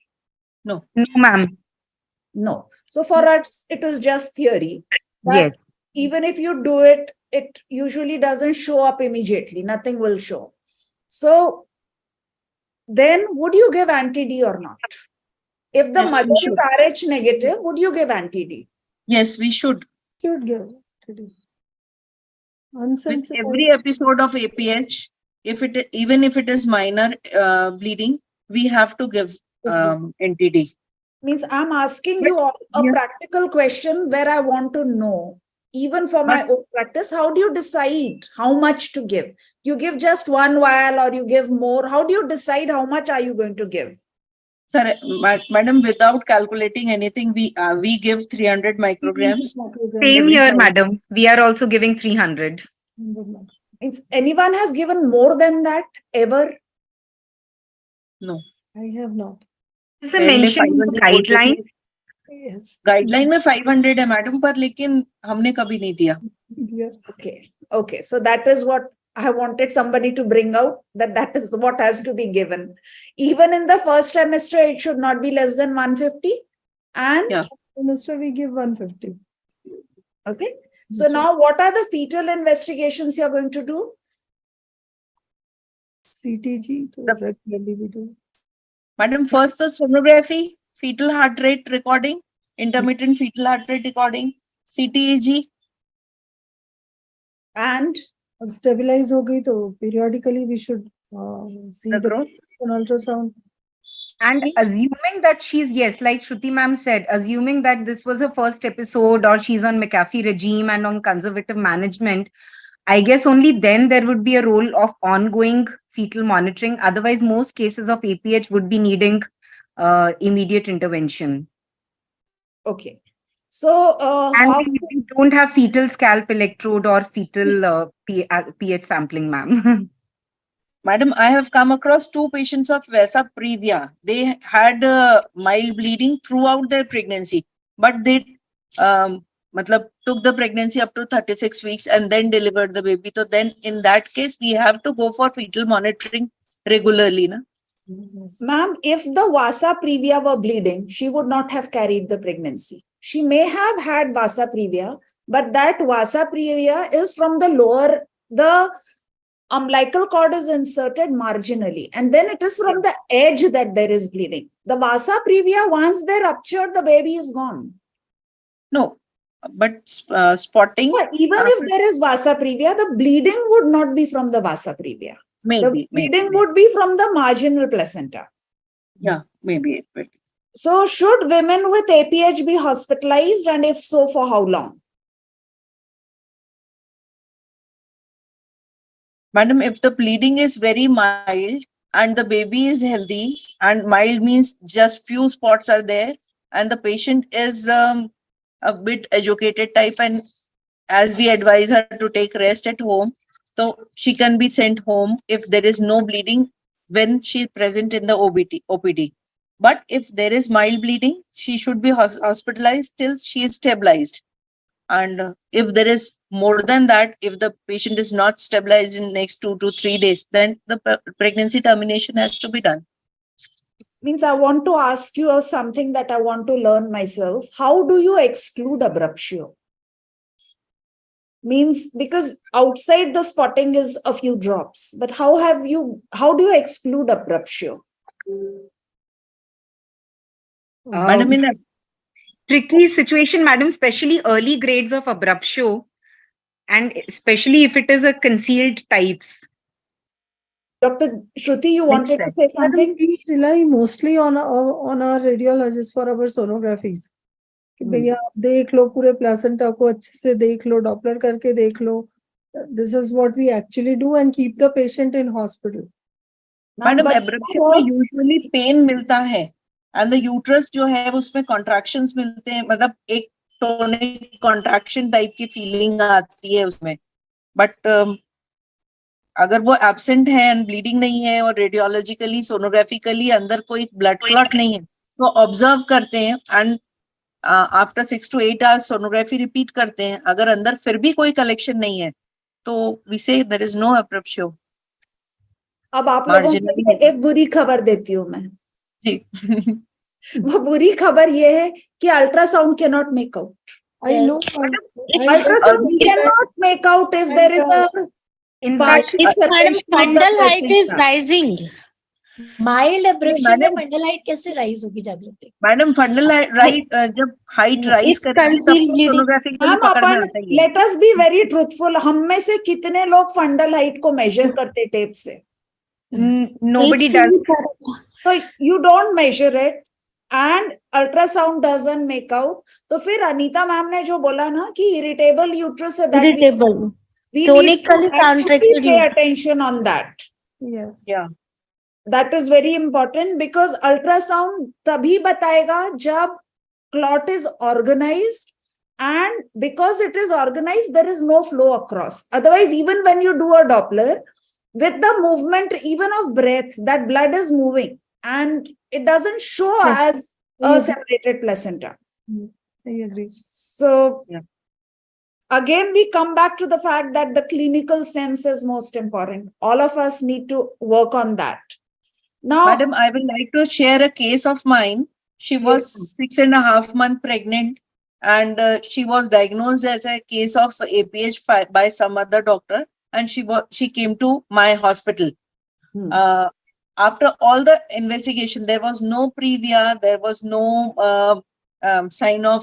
No. No, ma'am. No. So for us, it is just theory. That Yes. even if you do it, it usually doesn't show up immediately. Nothing will show. So then would you give anti-D or not? If the mother is RH negative, would you give anti-D? Yes, we should. Should give anti-D. With every episode of APH, even if it is minor bleeding, we have to give NTD. Means I'm asking you all a practical question where I want to know, even for my own practice, how do you decide how much to give? You give just one vial or you give more? How do you decide how much are you going to give? Sir, madam, without calculating anything, we give 300 micrograms. Same here, madam. We are also giving 300. Anyone has given more than that ever? No. I have not. Is it mentioned in the guideline? Yes. Guideline में 500 है madam, पर लेकिन हमने कभी नहीं दिया. Yes. Okay. So that is what I wanted somebody to bring out, that is what has to be given. Even in the first trimester, it should not be less than 150. And Trimester we give 150. Okay. So now what are the fetal investigations you're going to do? CTG, तो regularly we do. Madam, first the sonography, fetal heart rate recording, intermittent fetal heart rate recording, CTEG. And और stabilize हो गई तो periodically we should see The the growth. ultrasound. And assuming that she's, yes, like Shruti ma'am said, assuming that this was her first episode or she's on McAfee regime and on conservative management, I guess only then there would be a role of ongoing fetal monitoring. Otherwise, most cases of APH would be needing immediate intervention. okay. So And how we don't have fetal scalp electrode or fetal pH sampling, ma'am. Madam, I have come across 2 patients of Vasa previa. They had mild bleeding throughout their pregnancy, but they took the pregnancy up to 36 weeks and then delivered the baby. So then in that case, we have to go for fetal monitoring regularly. Na? Ma'am, if the vasa previa were bleeding, she would not have carried the pregnancy. She may have had vasa previa, but that vasa previa is from the lower, the umbilical cord is inserted marginally, and then it is from the edge that there is bleeding. The vasa previa, once they ruptured, the baby is gone. No, but spotting. But even if there is vasa previa, the bleeding would not be from the vasa previa. The bleeding would be from the marginal placenta. Yeah, maybe. So should women with APH be hospitalized, and if so, for how long? Madam, if the bleeding is very mild and the baby is healthy, and mild means just few spots are there, and the patient is a bit educated type, and as we advise her to take rest at home, so she can be sent home if there is no bleeding when she is present in the OPD. But if there is mild bleeding, she should be hospitalized till she is stabilized. And if there is more than that, if the patient is not stabilized in next 2 to 3 days, then the pregnancy termination has to be done. Means I want to ask you something that I want to learn myself. How do you exclude abruptio? Means because outside the spotting is a few drops, but how do you exclude abruptio? Madam, in a tricky situation, madam, especially early grades of abruptio, and especially if it is a concealed types. Dr. Shruti, you wanted to say something? We rely mostly on our radiologists for our sonographies. कि भैया देख लो पूरे placenta को अच्छे से देख लो, Doppler करके देख लो. This is what we actually do and keep the patient in hospital. Madam abruption में यूजुअली पेन मिलता है एंड द यूट्रस जो है उसमें कॉन्ट्रैक्शंस मिलते हैं, मतलब एक टोनिक कॉन्ट्रैक्शन टाइप की फीलिंग आती है उसमें. बट अगर वो एब्सेंट है एंड ब्लीडिंग नहीं है और रेडियोलॉजिकली सोनोग्राफिकली अंदर कोई ब्लड क्लॉट नहीं है तो ऑब्जर्व करते हैं and after 6 to 8 hours sonography repeat करते हैं. अगर अंदर फिर भी कोई कलेक्शन नहीं है तो वी से देयर इज नो एब्रप्शन. अब आप लोगों के लिए एक बुरी खबर देती हूँ मैं. वो बुरी खबर ये है कि ultrasound can not make out. Ultrasound can not make out if there is a fundal height is rising. Mild abruption में फंडल हाइट कैसे राइज होगी जब लोग? मैडम फंडल हाइट जब हाइट राइज करती है तब सोनोग्राफी के लिए पकड़ में आता है. Let us be very truthful. हम में से कितने लोग फंडल हाइट को मेजर करते टेप से? Nobody does. So you don't measure it and ultrasound doesn't make out. तो फिर अनीता मैम ने जो बोला ना कि irritable uterus है, that we need to actually pay attention on that. Yes. Yeah. That is very important because ultrasound तभी बताएगा जब clot is organized, and because it is organized there is no flow across. Otherwise, even when you do a Doppler, with the movement even of breath, that blood is moving and it doesn't show as a separated placenta. I agree. So again, we come back to the fact that the clinical sense is most important. All of us need to work on that. Now, Madam, I would like to share a case of mine. She was 6.5 months pregnant and she was diagnosed as a case of APH by some other doctor, and she came to my hospital. After all the investigation, there was no previa, there was no sign of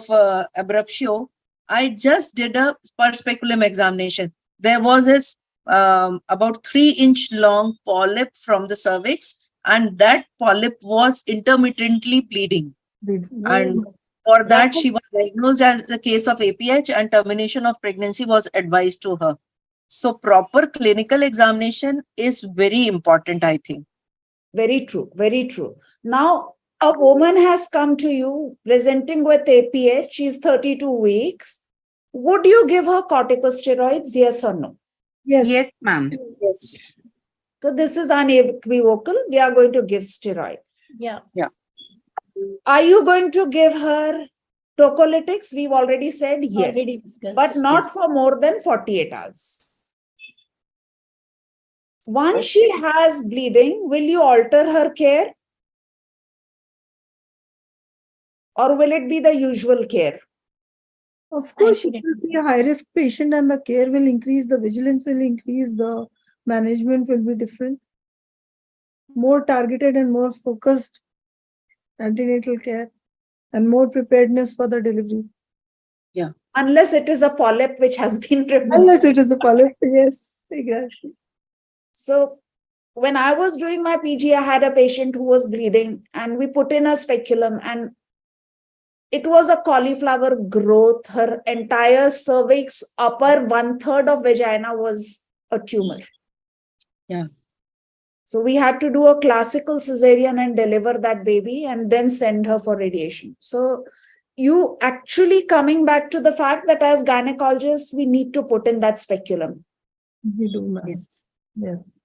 abruptio. I just did a per speculum examination. There was this about 3-inch long polyp from the cervix, and that polyp was intermittently bleeding. And for that, she was diagnosed as a case of APH, and termination of pregnancy was advised to her. So proper clinical examination is very important, I think. Very true, very true. Now, a woman has come to you presenting with APH. She's 32 weeks. Would you give her corticosteroids, yes or no? Yes, ma'am. Yes. So this is unequivocal. We are going to give steroid. Yeah. Are you going to give her tocolytics? We've already said yes, Already discussed. but not for more than 48 hours. Once she has bleeding, will you alter her care? Or will it be the usual care? Of course, she will be a high-risk patient and the care will increase, the vigilance will increase, the management will be different. More targeted and more focused antenatal care and more preparedness for the delivery. Yeah. Unless it is a polyp which has been removed. Unless it is a polyp, yes, exactly. So when I was doing my PG, I had a patient who was bleeding and we put in a speculum and it was a cauliflower growth. Her entire cervix, upper 1/3 of vagina was a tumor. Yeah. So we had to do a classical cesarean and deliver that baby and then send her for radiation. So you actually coming back to the fact that as gynecologists, we need to put in that speculum. We do, ma'am. Yes. Yes.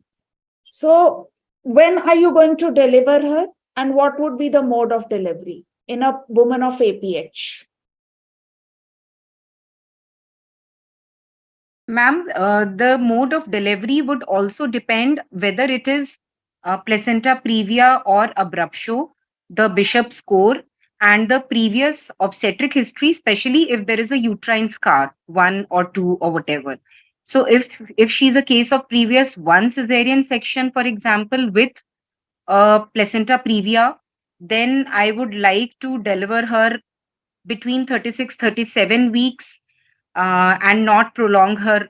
So when are you going to deliver her and what would be the mode of delivery in a woman of APH? Ma'am, the mode of delivery would also depend whether it is placenta previa or abruptio, the Bishop score, and the previous obstetric history, especially if there is a uterine scar, 1 or 2 or whatever. So if she's a case of previous 1 cesarean section, for example, with placenta previa, then I would like to deliver her between 36-37 weeks and not prolong her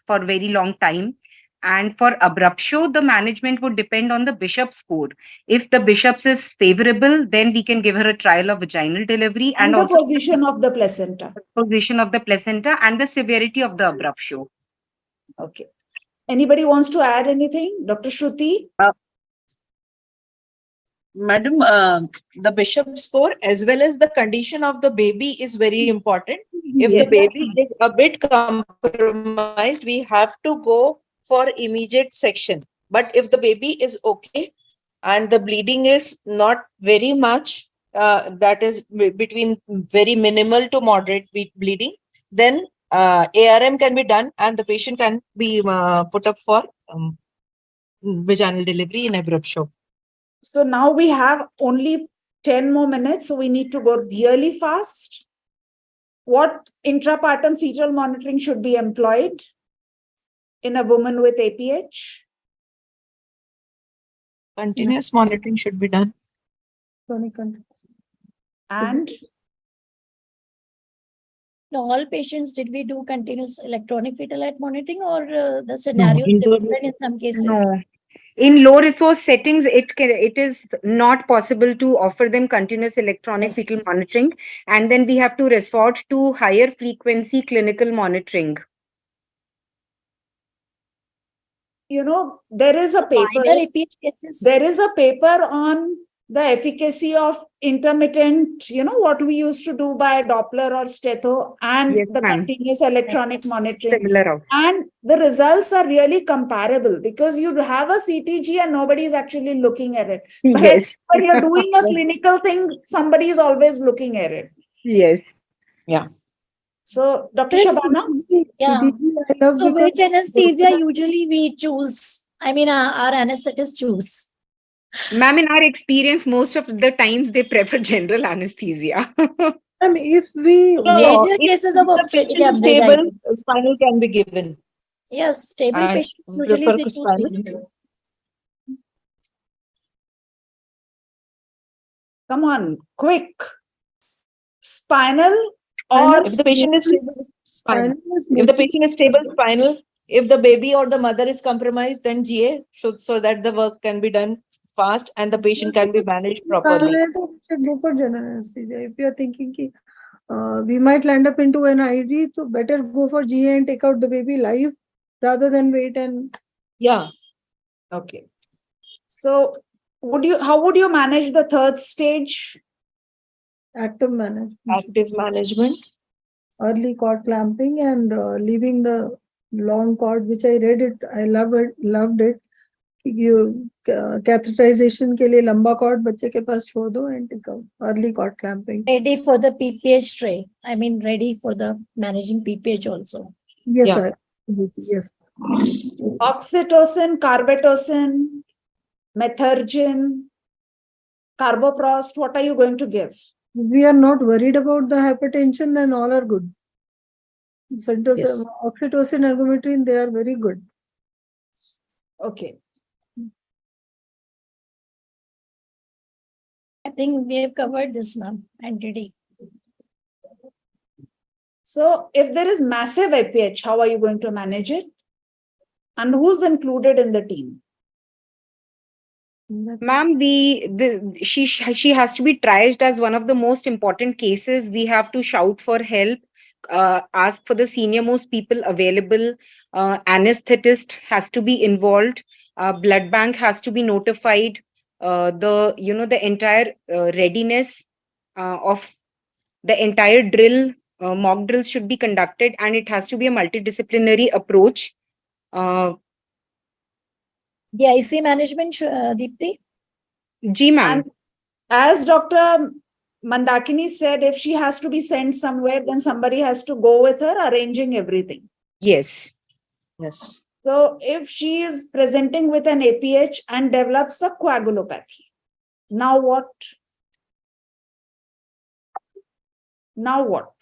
for very long time. And for abruptio, the management would depend on the Bishop score. If the Bishop's is favorable, then we can give her a trial of vaginal delivery And the also position of the placenta. position of the placenta and the severity of the abruptio. Okay. Anybody wants to add anything? Dr. Shruti? Madam, the Bishop score as well as the condition of the baby is very important. If Yes. the baby is a bit compromised, we have to go for immediate section. But if the baby is okay and the bleeding is not very much, that is between very minimal to moderate bleeding, then ARM can be done and the patient can be put up for vaginal delivery in abruptio. So now we have only 10 more minutes, so we need to go really fast. What intrapartum fetal monitoring should be employed in a woman with APH? Continuous monitoring should be done. And No, all patients, did we do continuous electronic fetal height monitoring or the scenario is different in some cases? No. In low resource settings, it is not possible to offer them continuous electronic Yes. fetal monitoring, and then we have to resort to higher frequency clinical monitoring. you know, there is a paper. Minor APH cases. There is a paper on the efficacy of intermittent, what we used to do by Doppler or Stetho and Yes, the ma'am. continuous electronic Yes. monitoring. Similar of. And the results are really comparable because you have a CTG and nobody is actually looking at it. But Yes. when you're doing a clinical thing, somebody is always looking at it. Yes. Yeah. So, Dr. Shabana? Yeah. I love So because which anesthesia usually we choose? I mean, our anesthetists choose. Ma'am, in our experience, most of the times they prefer general anesthesia. If we Major If cases of the patient yeah, is stable, spinal can be given. yes, stable And patients usually refer they to choose spinal. stable. Come on, quick. Spinal or If the patient is stable, spinal. spinal is If the mostly- patient is stable, spinal. If the baby or the mother is compromised, then GA, so that the work can be done fast and the patient can be managed properly. We should go for general anesthesia. If you are thinking ki, we might land up into an ID, so better go for GA and take out the baby live rather than wait and Yeah. okay. So how would you manage the third stage? active management. Active management. Early cord clamping and leaving the long cord, which I read it. I loved it. You catheterization के लिए लंबा cord बच्चे के पास छोड़ दो and take out. Early cord clamping. Ready for the PPH tray. I mean, ready for the managing PPH also. Yes, Yeah. sir. Yes. Oxytocin, carbetocin, methergin, carboprost, what are you going to give? We are not worried about the hypertension, then all are good. Oxytocin, Yes. ergometrin, they are very good. Okay. I think we have covered this, ma'am, NTD. So if there is massive APH, how are you going to manage it? And who's included in the team? Ma'am, she has to be triaged as one of the most important cases. We have to shout for help, ask for the senior most people available. Anesthetist has to be involved. Blood bank has to be notified. The entire readiness of the entire drill, mock drills should be conducted, and it has to be a multidisciplinary approach. The IC management, Deepti? Ji, ma'am. And as Dr. Mandakini said, if she has to be sent somewhere, then somebody has to go with her, arranging everything. Yes. Yes. So if she is presenting with an APH and develops a coagulopathy, now what? Now what?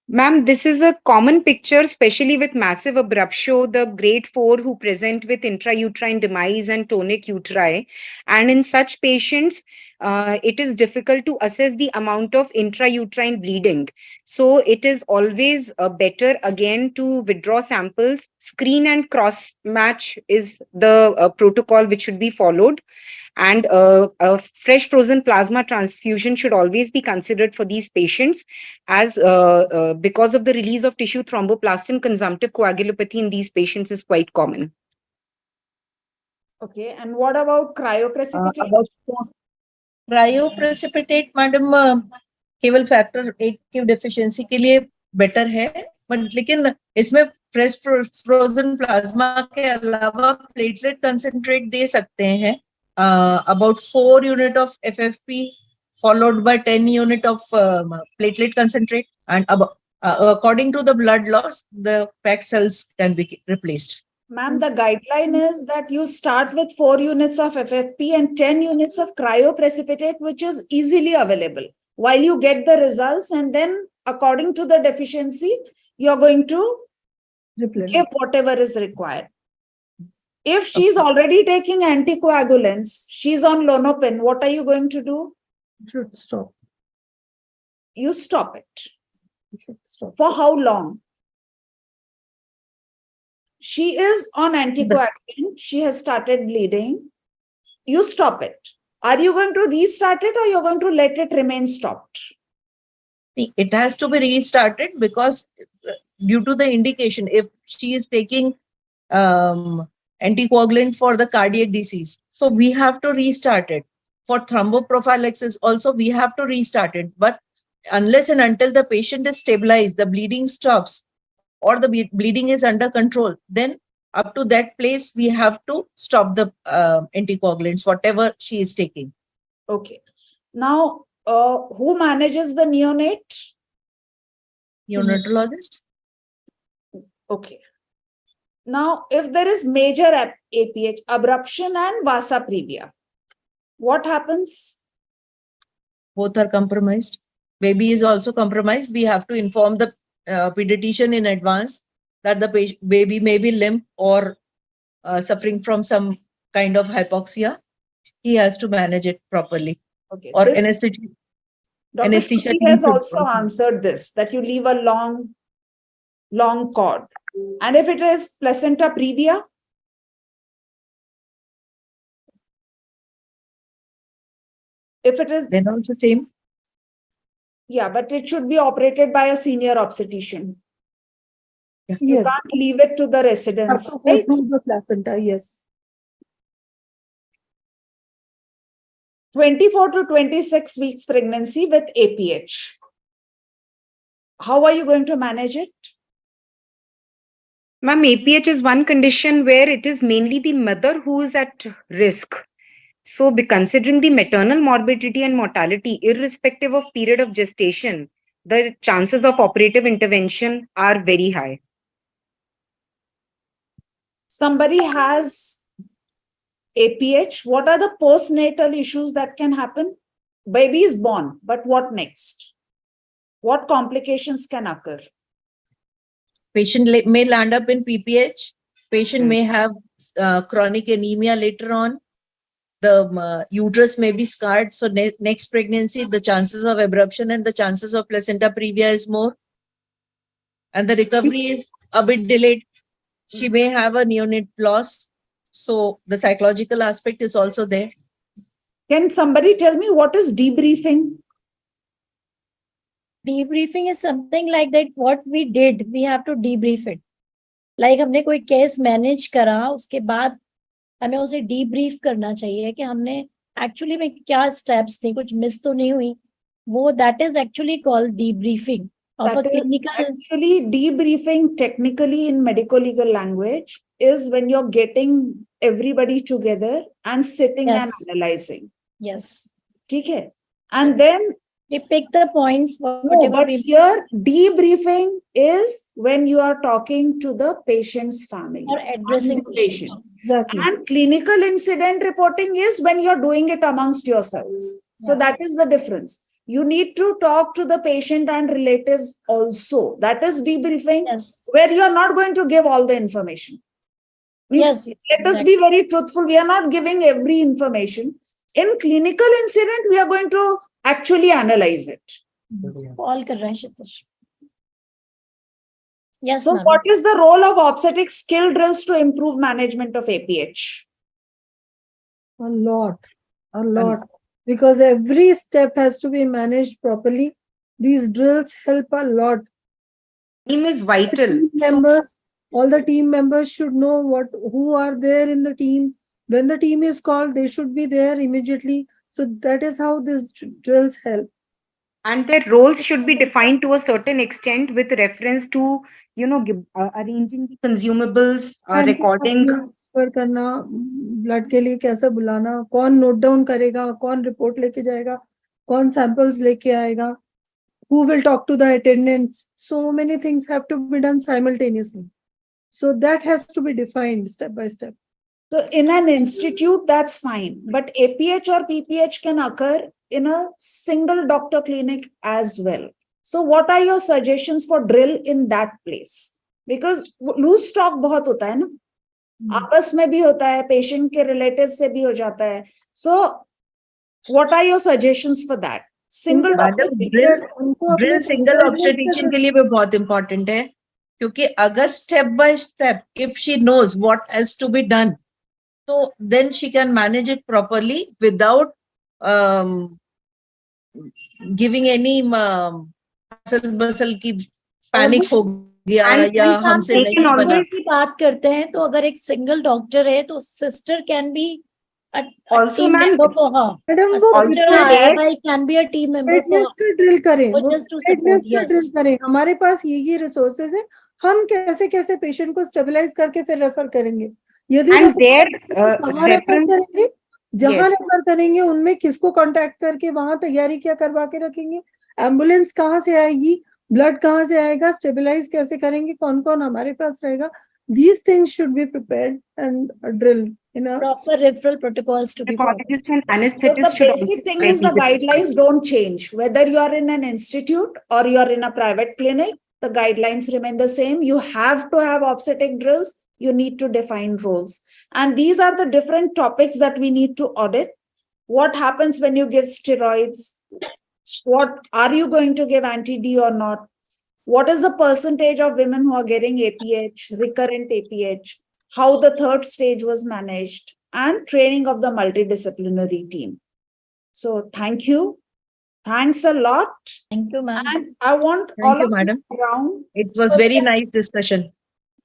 Ma'am, this is a common picture, especially with massive abruptio, the grade 4 who present with intrauterine demise and tonic uteri. And in such patients, it is difficult to assess the amount of intrauterine bleeding. So it is always better again to withdraw samples. Screen and cross match is the protocol which should be followed. And a fresh frozen plasma transfusion should always be considered for these patients, as because of the release of tissue thromboplastin, consumptive coagulopathy in these patients is quite common. Okay, and what about cryoprecipitate? About cryoprecipitate, madam, केवल factor 8 की deficiency के लिए better है, but लेकिन इसमें fresh frozen plasma के अलावा platelet concentrate दे सकते हैं. About 4 unit of FFP followed by 10 unit of platelet concentrate, and according to the blood loss, the packed cells can be replaced. Ma'am, the guideline is that you start with 4 units of FFP and 10 units of cryoprecipitate, which is easily available, while you get the results, and then according to the deficiency, you're going to give whatever is required. If she's already taking anticoagulants, she's on Lonopin, what are you going to do? Should stop. You stop it. You should stop. For how long? She is on anticoagulant. She has started bleeding. You stop it. Are you going to restart it, or you're going to let it remain stopped? It has to be restarted because due to the indication, if she is taking anticoagulant for the cardiac disease, so we have to restart it. For thromboprophylaxis also we have to restart it, but unless and until the patient is stabilized, the bleeding stops, or the bleeding is under control, then up to that place we have to stop the anticoagulants, whatever she is taking. Okay. Now, who manages the neonate? Neonatologist. Okay. Now, if there is major APH, abruption and vasa previa, what happens? both are compromised. Baby is also compromised. We have to inform the pediatrician in advance that the baby may be limp or suffering from some kind of hypoxia. He has to manage it properly. Okay. Or This, anesthesia. Dr. Anesthesia Shruti team has should also also- answered this, that you leave a long cord. And if it is placenta previa, if it is, Then also same. yeah, but it should be operated by a senior obstetrician. You Yes, can't leave it to the have residents, to go right? through the placenta. Yes. 24 to 26 weeks pregnancy with APH. How are you going to manage it? Ma'am, APH is one condition where it is mainly the mother who is at risk. So, considering the maternal morbidity and mortality, irrespective of period of gestation, the chances of operative intervention are very high. Somebody has APH. What are the postnatal issues that can happen? Baby is born, but what next? What complications can occur? Patient may land up in PPH. Patient may have chronic anemia later on. The uterus may be scarred. So next pregnancy, the chances of abruption and the chances of placenta previa is more. And the recovery is a bit delayed. She may have a neonate loss. So the psychological aspect is also there. Can somebody tell me what is debriefing? Debriefing is something like that. What we did, we have to debrief it. Like हमने कोई case manage करा, उसके बाद हमें उसे debrief करना चाहिए कि हमने actually में क्या steps थी, कुछ miss तो नहीं हुई. वो that is actually called debriefing of a That is clinical. actually debriefing technically in medical legal language is when you're getting everybody together and sitting and Yes. analyzing. Yes. Okay. And then We pick the points. no, Whatever but we here debriefing is when you are talking to the patient's family. are addressing and the patient. Exactly. And clinical incident reporting is when you're doing it amongst yourselves. So Yeah. that is the difference. You need to talk to the patient and relatives also. That is debriefing, Yes. where you are not going to give all the information. Means, Yes. let us be very truthful. We are not giving every information. In clinical incident, we are going to actually analyze it. Call कर रहे हैं Shitish. Yes, So ma'am. what is the role of obstetric skill drills to improve management of APH? A lot. Because every step has to be managed properly. These drills help a lot. Team is vital. Team members, all the team members should know who are there in the team. When the team is called, they should be there immediately. So that is how these drills help. And their roles should be defined to a certain extent with reference to, arranging the consumables, recording. Transfer करना, blood के लिए कैसे बुलाना, कौन note down करेगा, कौन report लेके जाएगा, कौन सैंपल्स लेके आएगा, who will talk to the attendants. So many things have to be done simultaneously. So that has to be defined step by step. So in an institute, that's fine. But APH or PPH can occur in a single doctor clinic as well. So what are your suggestions for drill in that place? Because loose stock बहुत होता है ना, आपस में भी होता है, patient के relative से भी हो जाता है. So what are your suggestions for that? Single doctor drill single obstetrician के लिए भी बहुत important है, क्योंकि अगर step by step, if she knows what has to be done, so then she can manage it properly without giving any bustle की panic हो गया या हमसे नहीं बना. की बात करते हैं तो अगर एक सिंगल डॉक्टर है तो sister can be Also, ma'am, madam वो sister or IMI can be a team member for fitness का ड्रिल करें, for वो just to support. फिटनेस का ड्रिल Yes. करें. हमारे पास ये रिसोर्सेज है, हम कैसे कैसे पेशेंट को स्टेबलाइज करके फिर रेफर करेंगे. यदि And their कहाँ रेफर reference, करेंगे, जहाँ Yes. रेफर करेंगे उनमें किसको कांटेक्ट करके वहां तैयारी क्या करवा के रखेंगे, एम्बुलेंस कहाँ से आएगी, ब्लड कहाँ से आएगा, स्टेबलाइज कैसे करेंगे, कौन कौन हमारे पास रहेगा. These things should be prepared and drilled in a Proper referral protocols to be followed. Neurologist and So anesthetist the should also basic thing be is the ready. guidelines don't change. Whether you are in an institute or you are in a private clinic, the guidelines remain the same. You have to have obstetric drills. You need to define roles. And these are the different topics that we need to audit. What happens when you give steroids? What are you going to give anti-D or not? What is the percentage of women who are getting APH, recurrent APH? How the third stage was managed, and training of the multidisciplinary team. So thank you. Thanks a lot. Thank you, ma'am. And I want Thank all you, of madam. you around. It was So very nice discussion.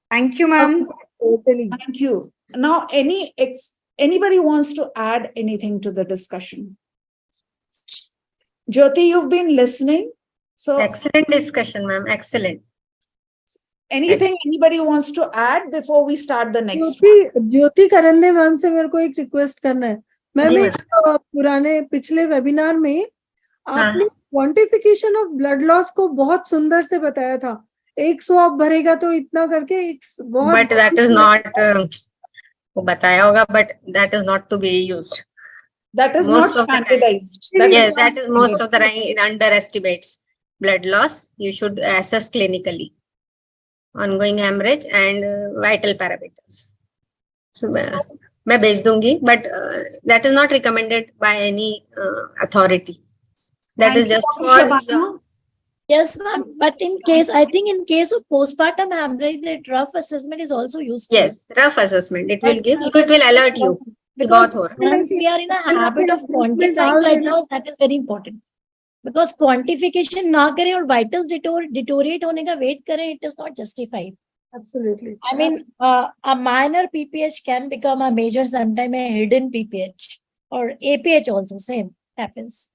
Thank you, ma'am. totally. thank you. Now, anybody wants to add anything to the discussion? Jyoti, you've been listening. So Excellent discussion, ma'am. Excellent. anything anybody wants to add before we start the next Jyoti Karande ma'am से मेरे को एक request करना है. Ma'am, जी, एक पुराने पिछले webinar में आपने हाँ. क्वांटिफिकेशन ऑफ ब्लड लॉस को बहुत सुंदर से बताया था. 100 आप भरेगा तो इतना करके एक बहुत But that is not वो बताया होगा, but that is not to be used. That is Most not of the time. standardized. Yes, that is most of the time it underestimates blood loss. You should assess clinically ongoing hemorrhage and vital parameters. So मैं भेज दूंगी, but that is not recommended by any authority. That is just for Yes, ma'am. But I think in case of postpartum hemorrhage, that rough assessment is also useful. yes, rough assessment. It will give. It will alert you. Because once we are in a habit of quantifying blood loss, that is very important. Because quantification ना करें और vitals deteriorate होने का wait करें, it is not justified. Absolutely. I mean, a minor PPH can become a major, sometime a hidden PPH or APH also, same happens.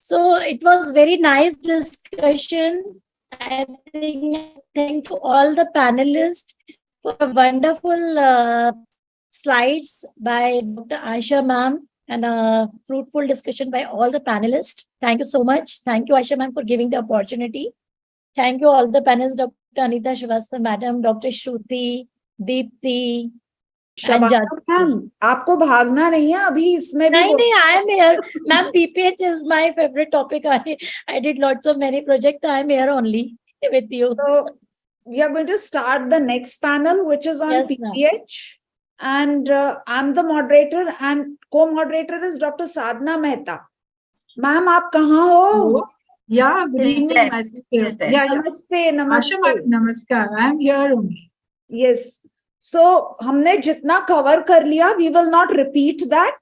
So it was very nice discussion. I think thank to all the panelists for wonderful slides by Dr. Aisha ma'am and a fruitful discussion by all the panelists. Thank you so much. Thank you, Aisha ma'am, for giving the opportunity. Thank you all the panelists, Dr. Anita Srivastava madam, Dr. Shruti, Deepti, and ma'am, आपको भागना नहीं है अभी इसमें भी. नहीं, I am here. Ma'am, PPH is my favorite topic. I did lots of many projects. I am here only with you. So we are going to start the next panel, which is on PPH. And I'm the moderator and co-moderator is Dr. Sadhna Mehta. Ma'am, आप कहाँ हो? Yeah, good evening. Namaste, namaste. Namaskar. I am here only. Yes. So हमने जितना cover कर लिया, we will not repeat that.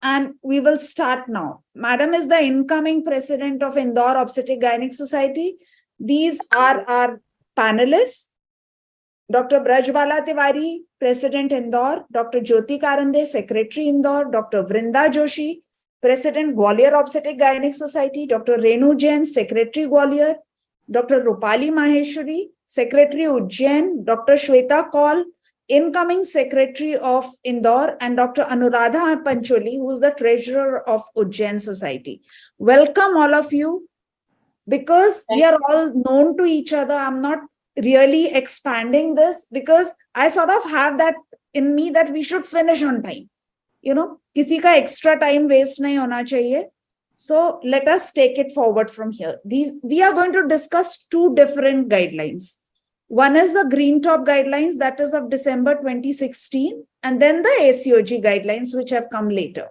And we will start now. Madam is the incoming president of Indore Obstetric Gynec Society. These are our panelists. Dr. Brajbala Tiwari, President Indore, Dr. Jyoti Karande, Secretary Indore, Dr. Vrinda Joshi, President Gwalior Obstetric Gynec Society, Dr. Renu Jain, Secretary Gwalior, Dr. Rupali Maheshwari, Secretary Ujjain, Dr. Shweta Kaul, incoming Secretary of Indore, and Dr. Anuradha Pancholi, who is the Treasurer of Ujjain Society. Welcome all of you. Because we are all known to each other, I'm not really expanding this because I sort of have that in me that we should finish on time. You know, किसी का extra time waste नहीं होना चाहिए. So let us take it forward from here. We are going to discuss two different guidelines. One is the Green Top guidelines, that is of December 2016, and then the ACOG guidelines, which have come later.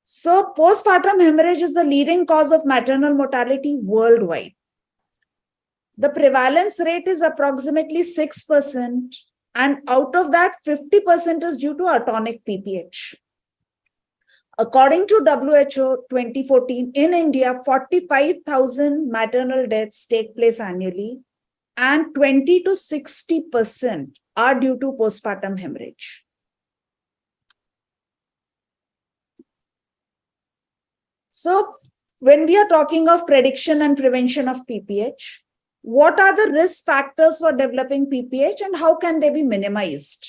So postpartum hemorrhage is the leading cause of maternal mortality worldwide. The prevalence rate is approximately 6%, and out of that, 50% is due to atonic PPH. According to WHO 2014, in India, 45,000 maternal deaths take place annually, and 20 to 60% are due to postpartum hemorrhage. So when we are talking of prediction and prevention of PPH, what are the risk factors for developing PPH and how can they be minimized?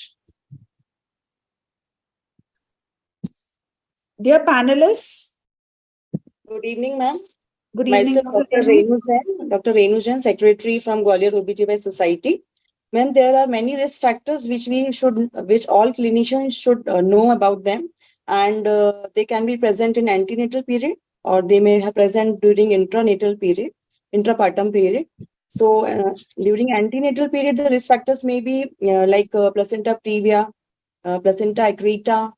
Dear panelists, Good evening, ma'am. good evening. Myself, Dr. Renu Jain, Dr. Renu Jain, Secretary from Gwalior OBGY Society. Ma'am, there are many risk factors which all clinicians should know about them, and they can be present in antenatal period, or they may have present during intranatal period, intrapartum period. So during antenatal period, the risk factors may be like placenta previa, placenta accreta,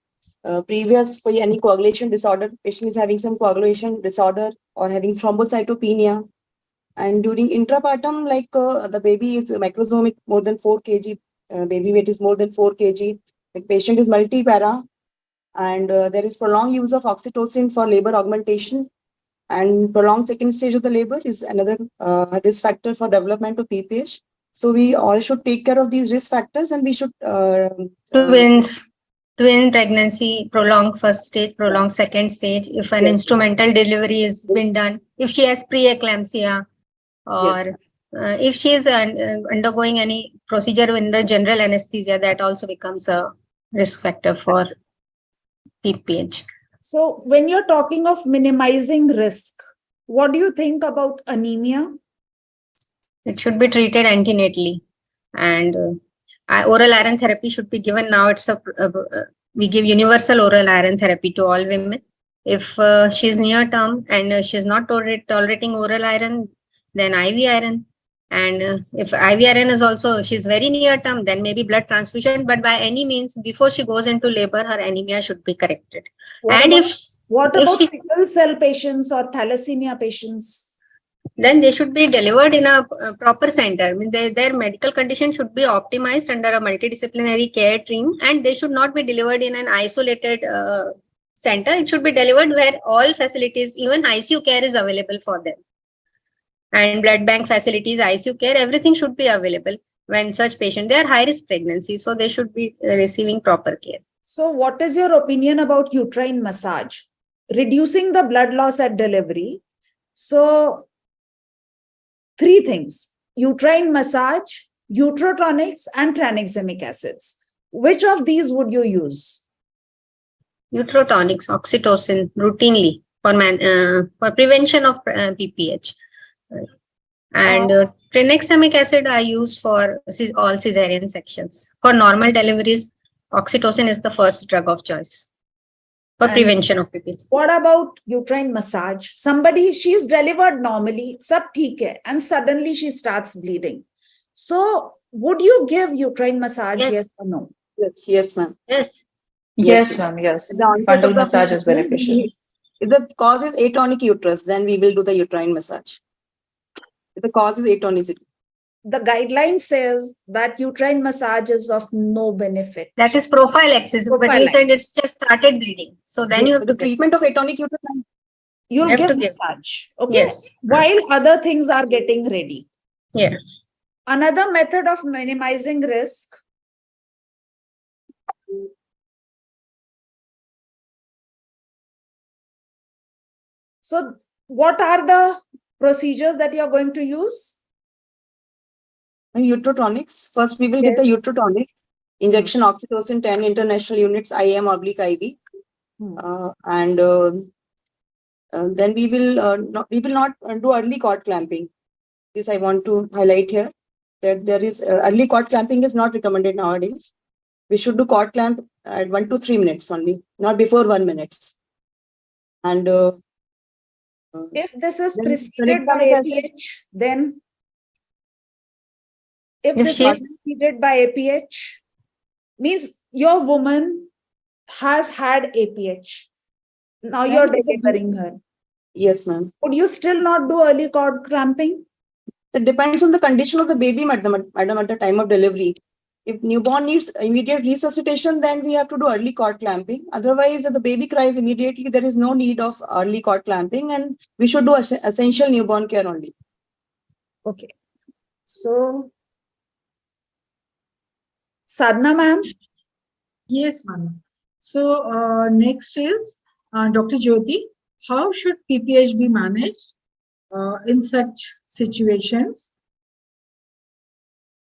previous for any coagulation disorder, patient is having some coagulation disorder or having thrombocytopenia. And during intrapartum, like the baby is microsomic more than 4 kg, baby weight is more than 4 kg, the patient is multipara, and there is prolonged use of oxytocin for labor augmentation, and prolonged second stage of the labor is another risk factor for development of PPH. So we all should take care of these risk factors, and we should twin pregnancy, prolonged first stage, prolonged second stage, if an instrumental delivery has been done, if she has preeclampsia, or if she is undergoing any procedure under general anesthesia, that also becomes a risk factor for PPH. So when you're talking of minimizing risk, what do you think about anemia? It should be treated antenatally, and oral iron therapy should be given. Now it's we give universal oral iron therapy to all women. If she's near term and she's not tolerating oral iron, then IV iron. And if IV iron is also, she's very near term, then maybe blood transfusion. But by any means, before she goes into labor, her anemia should be corrected. What about sickle cell patients or thalassemia patients? Then they should be delivered in a proper center. I mean, their medical condition should be optimized under a multidisciplinary care team, and they should not be delivered in an isolated center. It should be delivered where all facilities, even ICU care is available for them. And blood bank facilities, ICU care, everything should be available when such patients, they are high risk pregnancy, so they should be receiving proper care. So what is your opinion about uterine massage? Reducing the blood loss at delivery. So 3 things: uterine massage, uterotonics, and tranexamic acids. Which of these would you use? Uterotonics, oxytocin, routinely for prevention of PPH. And tranexamic acid I use for all cesarean sections. For normal deliveries, oxytocin is the first drug of choice for prevention of PPH. What about uterine massage? Somebody, she's delivered normally, sab theek hai, and suddenly she starts bleeding. So would you give uterine massage? Yes or no? Yes, ma'am. Yes, ma'am. Yes. Bundle massage is beneficial. If the cause is atonic uterus, then we will do the uterine massage. If the cause is atonicity. The guideline says that uterine massage is of no benefit. That is prophylaxis, but you said it's just started bleeding. So then you have the treatment of atonic uterus. You'll give massage. Okay. Yes. While other things are getting ready. Yeah. Another method of minimizing risk. So what are the procedures that you're going to use? Uterotonics. First, we will get the uterotonic injection, oxytocin 10 international units, IM/IV, and then we will not do early cord clamping. This I want to highlight here, that there is early cord clamping is not recommended nowadays. We should do cord clamp at 1 to 3 minutes only, not before 1 minute. And if this is preceded by APH, then if this is preceded by APH, means your woman has had APH. Now you're delivering her. Yes, ma'am. Would you still not do early cord clamping? It depends on the condition of the baby, madam, at the time of delivery. If newborn needs immediate resuscitation, then we have to do early cord clamping. Otherwise, if the baby cries immediately, there is no need of early cord clamping, and we should do essential newborn care only. Okay. So, Sadhna, ma'am? Yes, ma'am. So, next is Dr. Jyoti. How should PPH be managed in such situations?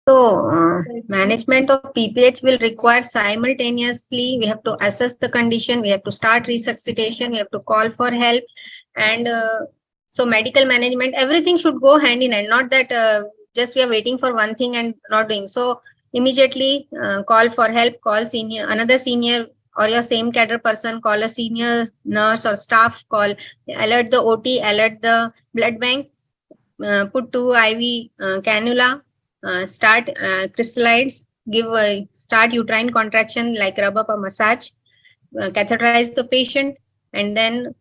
So, management of PPH will require simultaneously, we have to assess the condition, we have to start resuscitation, we have to call for help. And so medical management, everything should go hand in hand, not that just we are waiting for one thing and not doing. So immediately call for help, call another senior or your same cadre person, call a senior nurse or staff, alert the OT, alert the blood bank, put 2 IV cannula, start crystallites, start uterine contraction like rub up or massage, catheterize the patient, and then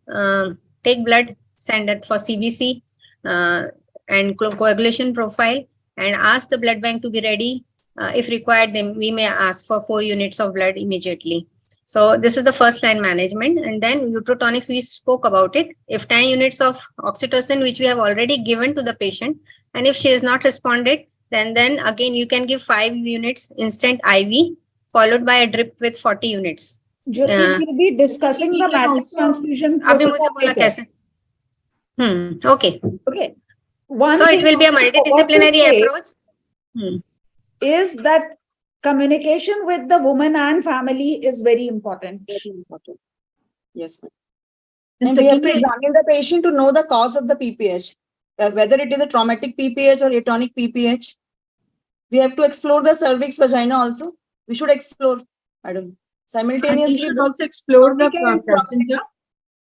take blood, send it for CBC and coagulation profile, and ask the blood bank to be ready. If required, then we may ask for 4 units of blood immediately. So this is the first line management. And then uterotonics, we spoke about it. If 10 units of oxytocin, which we have already given to the patient, and if she has not responded, then again you can give 5 units instant IV, followed by a drip with 40 units. Jyoti will be discussing the massive transfusion protocol later. Okay. Okay. One so it thing will be a I forgot to multidisciplinary say approach. Is that communication with the woman and family is very important. Very important. Yes, ma'am. And And we have to secondly- examine the patient to know the cause of the PPH, whether it is a traumatic PPH or atonic PPH. We have to explore the cervix, vagina also. We should explore, madam. Simultaneously, and we should also explore the traumatic- placenta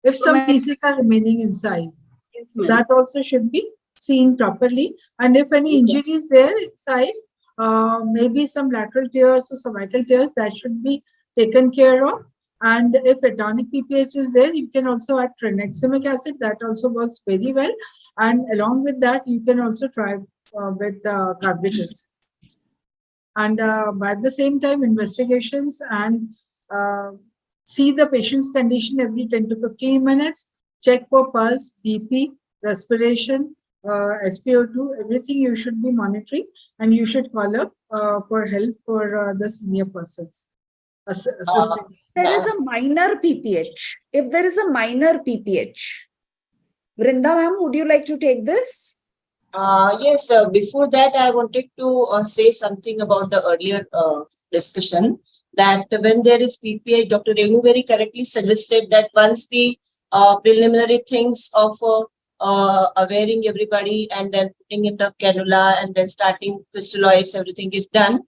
if some pieces are remaining inside. Yes, So ma'am. that also should be seen properly. And if any injury is there inside, maybe some lateral tears or cervical tears, that should be taken care of. And if atonic PPH is there, you can also add tranexamic acid. That also works very well. And along with that, you can also try with carbatus. And by the same time, investigations and see the patient's condition every 10 to 15 minutes, check for pulse, BP, respiration, SpO2, everything you should be monitoring, and you should call up for help for the senior persons. Assistance. There is a minor PPH. If there is a minor PPH, Vrinda ma'am, would you like to take this? Yes, before that, I wanted to say something about the earlier discussion that when there is PPH, Dr. Renu very correctly suggested that once the preliminary things of wearing everybody and then putting in the cannula and then starting crystalloids, everything is done,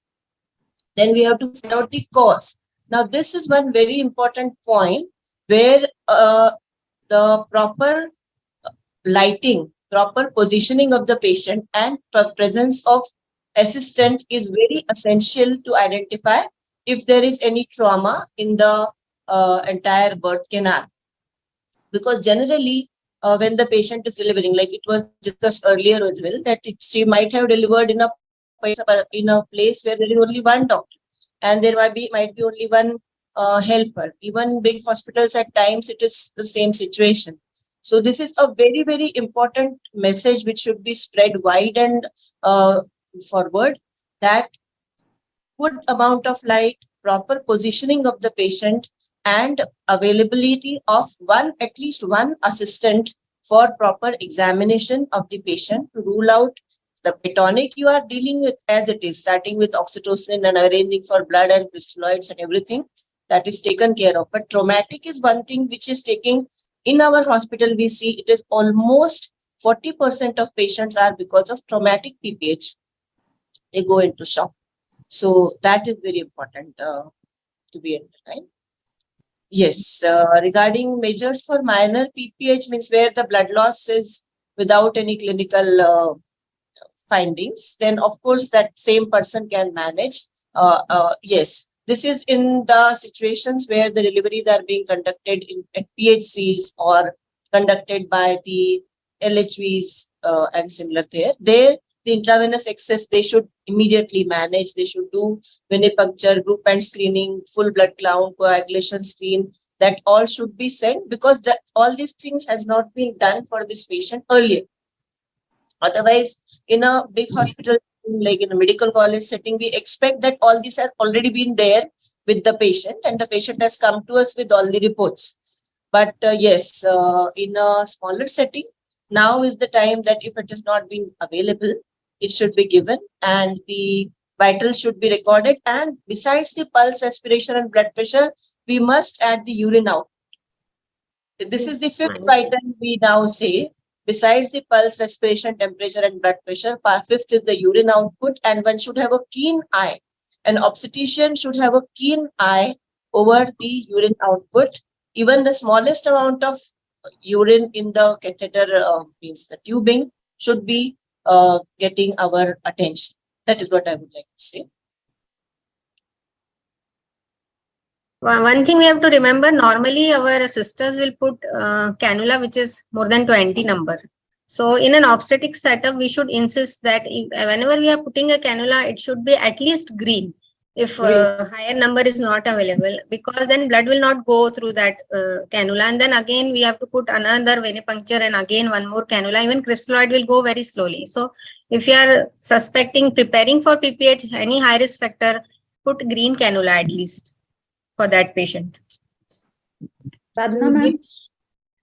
then we have to find out the cause. Now, this is one very important point where the proper lighting, proper positioning of the patient and presence of assistant is very essential to identify if there is any trauma in the entire birth canal. Because generally, when the patient is delivering, like it was discussed earlier as well, that she might have delivered in a place where there is only one doctor and there might be only one helper. Even big hospitals at times, it is the same situation. So this is a very, very important message which should be spread wide and forward, that good amount of light, proper positioning of the patient, and availability of at least one assistant for proper examination of the patient to rule out the atonic you are dealing with as it is, starting with oxytocin and arranging for blood and crystalloids and everything that is taken care of. But traumatic is one thing which is taking. In our hospital, we see it is almost 40% of patients are because of traumatic PPH. They go into shock. So that is very important to be underlined. Yes, regarding measures for minor PPH means where the blood loss is without any clinical findings, then of course that same person can manage. Yes. This is in the situations where the deliveries are being conducted at PHCs or conducted by the LHVs and similar there. There, the intravenous access, they should immediately manage. They should do venipuncture, group and screening, full blood count, coagulation screen. That all should be sent because all these things has not been done for this patient earlier. Otherwise, in a big hospital, like in a medical college setting, we expect that all these have already been there with the patient and the patient has come to us with all the reports. But yes, in a smaller setting, now is the time that if it has not been available, it should be given, and the vitals should be recorded. And besides the pulse, respiration, and blood pressure, we must add the urine out. This is the fifth vital we now say. Besides the pulse, respiration, temperature, and blood pressure, fifth is the urine output, and one should have a keen eye. An obstetrician should have a keen eye over the urine output. Even the smallest amount of urine in the catheter, means the tubing, should be getting our attention. That is what I would like to say. One thing we have to remember, normally our sisters will put cannula which is more than 20 number. So in an obstetric setup, we should insist that whenever we are putting a cannula, it should be at least green if higher number is not available, because then blood will not go through that cannula, and then again we have to put another venipuncture and again one more cannula. Even crystalloid will go very slowly. So if you are suspecting, preparing for PPH, any high risk factor, put green cannula at least for that patient. Sadhana, ma'am.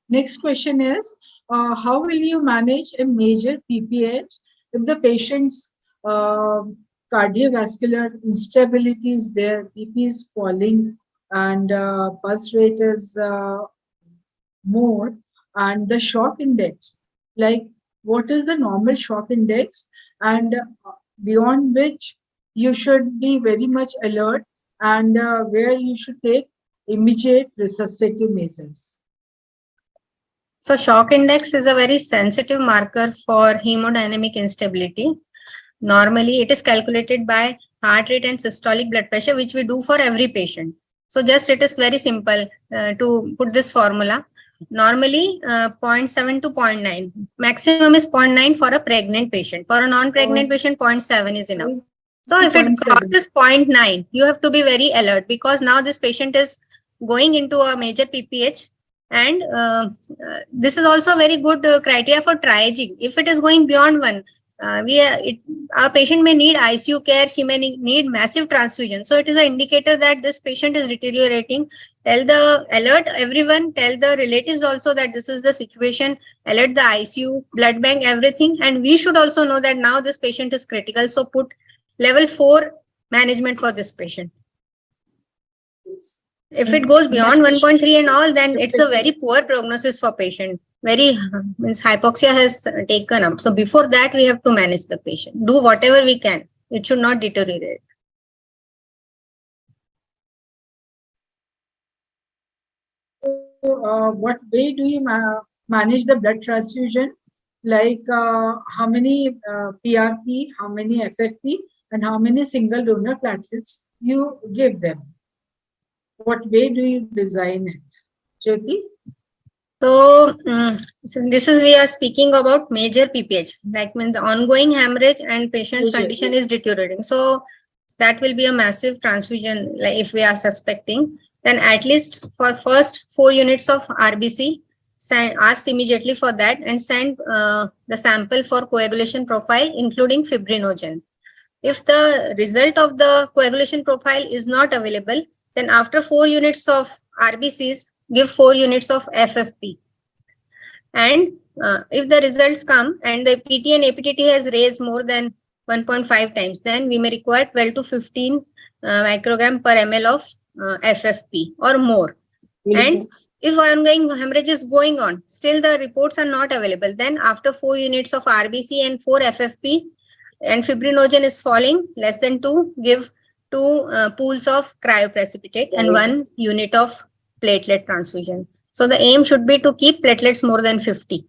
Next question is, how will you manage a major PPH if the patient's cardiovascular instability is there, BP is falling, and pulse rate is more, and the shock index, like what is the normal shock index, and beyond which you should be very much alert, and where you should take immediate resuscitative measures? So shock index is a very sensitive marker for hemodynamic instability. Normally, it is calculated by heart rate and systolic blood pressure, which we do for every patient. So just it is very simple to put this formula. Normally, 0.7 to 0.9. Maximum is 0.9 for a pregnant patient. For a non-pregnant patient, 0.7 is enough. So if it crosses 0.9, you have to be very alert, because now this patient is going into a major PPH. And this is also a very good criteria for triaging. If it is going beyond 1, our patient may need ICU care, she may need massive transfusion. So it is an indicator that this patient is deteriorating. Alert everyone, tell the relatives also that this is the situation, alert the ICU, blood bank, everything. And we should also know that now this patient is critical. So put level 4 management for this patient. If it goes beyond 1.3 and all, then it's a very poor prognosis for patient. Very means hypoxia has taken up. So before that, we have to manage the patient. Do whatever we can. It should not deteriorate. So, what way do you manage the blood transfusion? Like how many PRP, how many FFP, and how many single donor platelets you give them? What way do you design it? Jyoti? So, this is, we are speaking about major PPH, like when the ongoing hemorrhage and patient's condition is deteriorating. So that will be a massive transfusion, like if we are suspecting, then at least for first 4 units of RBC, ask immediately for that and send the sample for coagulation profile, including fibrinogen. If the result of the coagulation profile is not available, then after 4 units of RBCs, give 4 units of FFP. And if the results come and the PT and APTT has raised more than 1.5 times, then we may require 12 to 15 microgram per ml of FFP or more. And if ongoing hemorrhage is going on, still the reports are not available, then after 4 units of RBC and 4 FFP and fibrinogen is falling less than 2, give 2 pools of cryoprecipitate and 1 unit of platelet transfusion. So the aim should be to keep platelets more than 50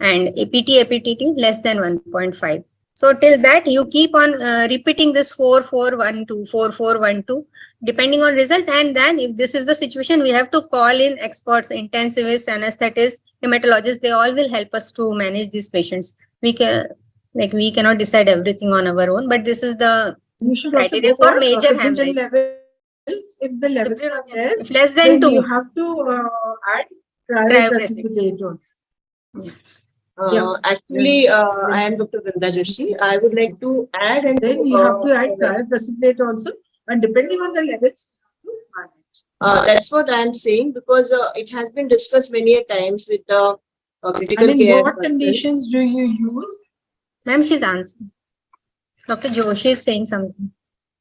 and APTT less than 1.5. So till that you keep on repeating this 4-4-1-2, 4-4-1-2 depending on result. And then if this is the situation, we have to call in experts, intensivists, anesthetists, hematologists. They all will help us to manage these patients. We cannot decide everything on our own, but this is the criteria for major hemorrhage. If the levels are less, less than 2, you have to add cryoprecipitate also. Actually, I am Dr. Vrinda Joshi. I would like to add, and then you have to add cryoprecipitate also, and depending on the levels, you have to manage. That's what I am saying, because it has been discussed many a times with the critical care. What conditions do you use? Ma'am, she's answering. Dr. Joshi is saying something.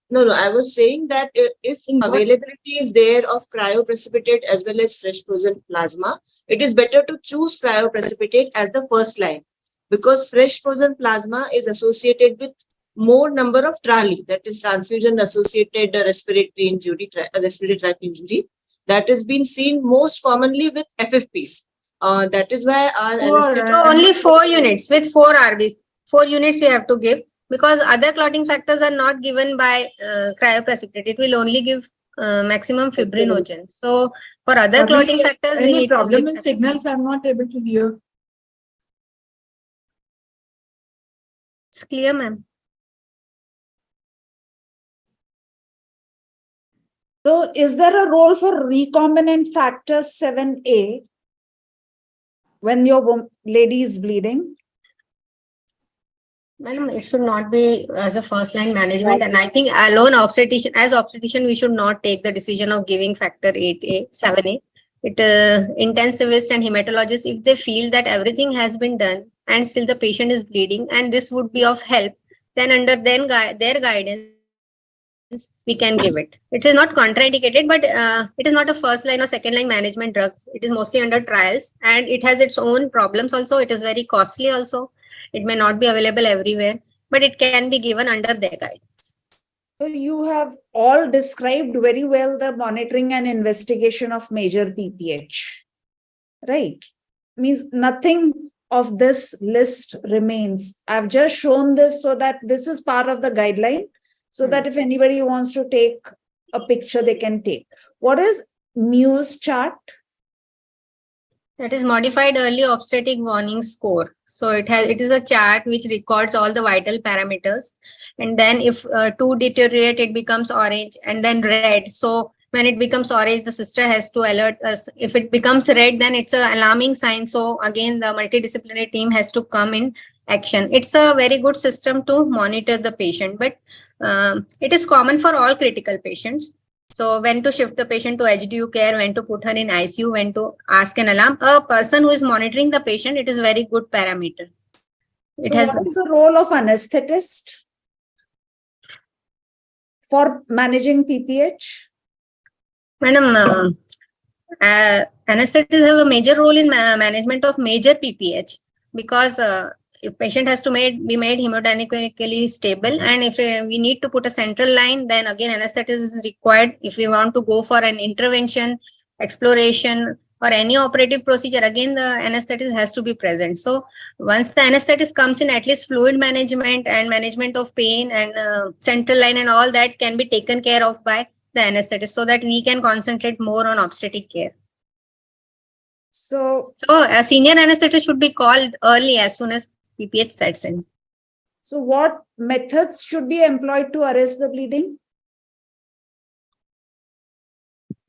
No, I was saying that if availability is there of cryoprecipitate as well as fresh frozen plasma, it is better to choose cryoprecipitate as the first line, because fresh frozen plasma is associated with more number of TRALI, that is transfusion associated respiratory injury, respiratory tract injury, that is being seen most commonly with FFPs. That is why our anesthetic. So only 4 units with 4 RBs. 4 units you have to give, because other clotting factors are not given by cryoprecipitate. It will only give maximum fibrinogen. So for other clotting factors, we Any need problem to in give signals? I'm not able to hear. It's clear, ma'am. So is there a role for recombinant factor 7A when your lady is bleeding? Madam, it should not be as a first line management. And I think alone obstetrician, as obstetrician, we should not take the decision of giving factor 8A, 7A. Intensivist and hematologist, if they feel that everything has been done and still the patient is bleeding and this would be of help, then under their guidance, we can give it. It is not contraindicated, but it is not a first line or second line management drug. It is mostly under trials and it has its own problems also. It is very costly also. It may not be available everywhere, but it can be given under their guidance. So you have all described very well the monitoring and investigation of major PPH, right? Means nothing of this list remains. I've just shown this so that this is part of the guideline, so that if anybody wants to take a picture, they can take. What is Muse chart? That is modified early obstetric warning score. So it is a chart which records all the vital parameters. And then if 2 deteriorate, it becomes orange and then red. So when it becomes orange, the sister has to alert us. If it becomes red, then it's an alarming sign. So again, the multidisciplinary team has to come in action. It's a very good system to monitor the patient, but it is common for all critical patients. So when to shift the patient to HDU care, when to put her in ICU, when to ask an alarm. A person who is monitoring the patient, it is very good parameter. So what is the role of anesthetist for managing PPH? Madam, anesthetists have a major role in management of major PPH, because if patient has to be made hemodynamically stable, and if we need to put a central line, then again anesthetist is required. If we want to go for an intervention, exploration, or any operative procedure, again the anesthetist has to be present. So once the anesthetist comes in, at least fluid management and management of pain and central line and all that can be taken care of by the anesthetist, so that we can concentrate more on obstetric care. So a senior anesthetist should be called early as soon as PPH sets in. So what methods should be employed to arrest the bleeding?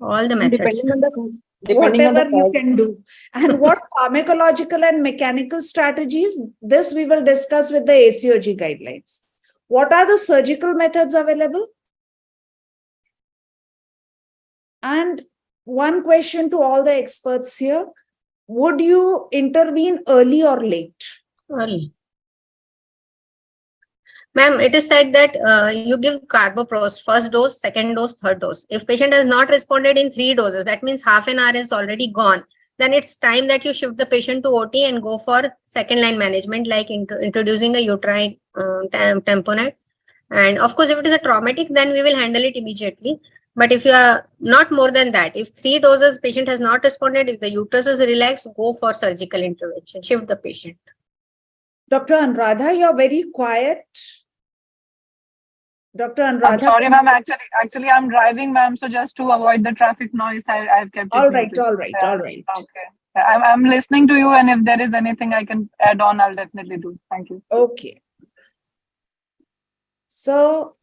All the methods. Whatever you can do. And what pharmacological and mechanical strategies? This we will discuss with the ACOG guidelines. What are the surgical methods available? And one question to all the experts here. Would you intervene early or late? Early. Ma'am, it is said that you give carboprost, first dose, second dose, third dose. If patient has not responded in 3 doses, that means half an hour is already gone. Then it's time that you shift the patient to OT and go for second line management, like introducing a uterine tamponade. And of course, if it is a traumatic, then we will handle it immediately. But if you are not more than that, if 3 doses patient has not responded, if the uterus is relaxed, go for surgical intervention, shift the patient. Dr. Anuradha, you're very quiet. Dr. Anuradha. I'm sorry, ma'am. Actually, I'm driving, ma'am. So just to avoid the traffic noise, I've kept it. All right. Okay. I'm listening to you, and if there is anything I can add on, I'll definitely do. Thank you. Okay. So,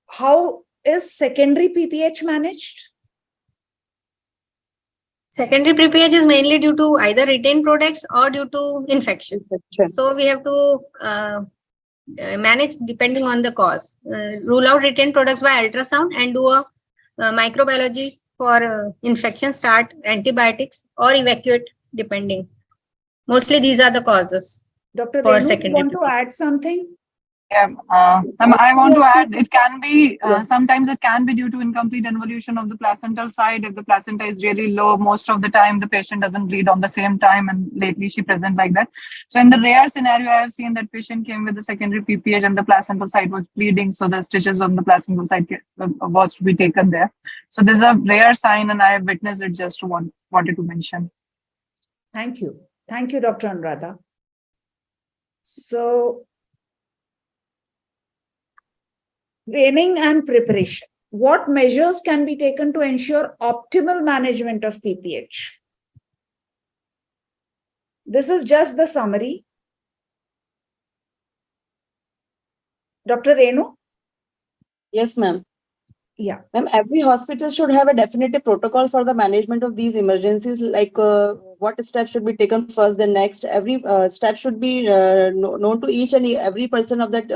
how is secondary PPH managed? Secondary PPH is mainly due to either retained products or due to infection. So we have to manage depending on the cause. Rule out retained products by ultrasound and do a microbiology for infection, start antibiotics or evacuate depending. Mostly these are the causes. Dr. For Renu, you secondary want to add something? Yeah, I want to add, it can be, sometimes it can be due to incomplete involution of the placental side. If the placenta is really low, most of the time the patient doesn't bleed on the same time, and lately she present like that. So in the rare scenario, I have seen that patient came with the secondary PPH and the placental side was bleeding, so the stitches on the placental side was to be taken there. So this is a rare sign, and I have witnessed it, just wanted to mention. Thank you. Thank you, Dr. Anuradha. So, training and preparation. What measures can be taken to ensure optimal management of PPH? This is just the summary. Dr. Renu? Yes, ma'am. Yeah. Ma'am, every hospital should have a definitive protocol for the management of these emergencies, like what steps should be taken first, then next. Every step should be known to each and every person of that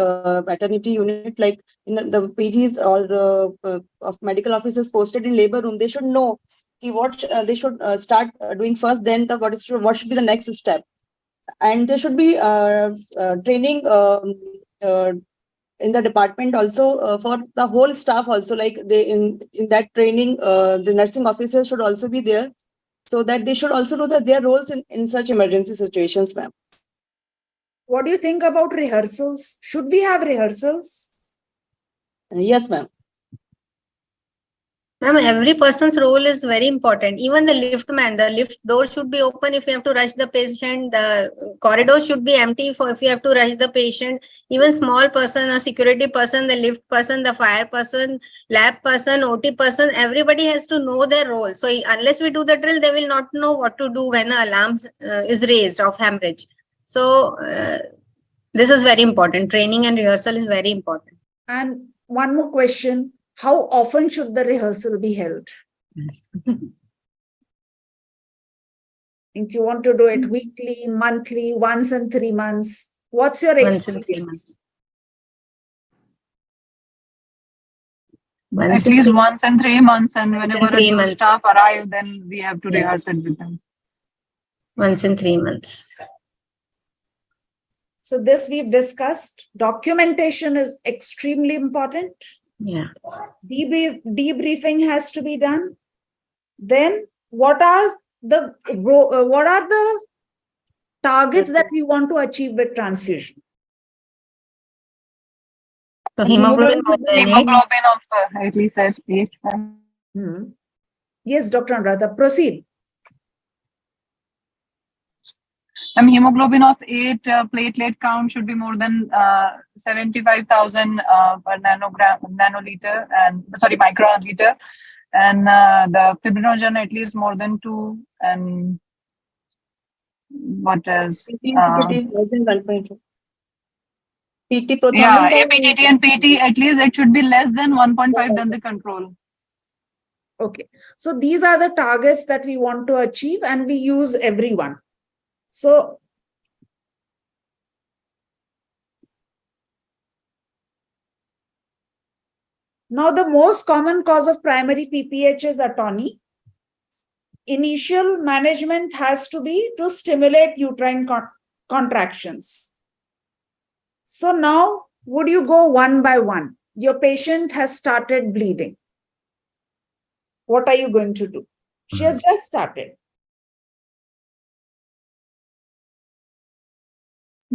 maternity unit, like in the PTs or of medical officers posted in labor room. They should know what they should start doing first, then what should be the next step. And there should be training in the department also for the whole staff also, like they in that training the nursing officers should also be there, so that they should also know that their roles in such emergency situations, ma'am. What do you think about rehearsals? Should we have rehearsals? Yes, ma'am. Ma'am, every person's role is very important. Even the lift man, the lift door should be open if you have to rush the patient. The corridor should be empty for if you have to rush the patient. Even small person, a security person, the lift person, the fire person, lab person, OT person, everybody has to know their role. So unless we do the drill, they will not know what to do when the alarm is raised of hemorrhage. So this is very important. Training and rehearsal is very important. And one more question. How often should the rehearsal be held? If you want to do it weekly, monthly, once in 3 months, what's your experience? At least once in 3 months, and whenever a new staff arrive, then we have to rehearse it with them. Once in 3 months. So this we've discussed. Documentation is extremely important. Yeah. Debriefing has to be done. Then what are the targets that we want to achieve with transfusion? So hemoglobin of at least at 8. Yes, Dr. Anuradha, proceed. Hemoglobin of 8, platelet count should be more than 75,000 per nanoliter, and microliter, and the fibrinogen at least more than 2, and what else? PT prothrombin. Yeah, APTT and PT, at least it should be less than 1.5 than the control. Okay, so these are the targets that we want to achieve, and we use everyone. So now the most common cause of primary PPH is atony. Initial management has to be to stimulate uterine contractions. So now, would you go one by one? Your patient has started bleeding. What are you going to do? She has just started.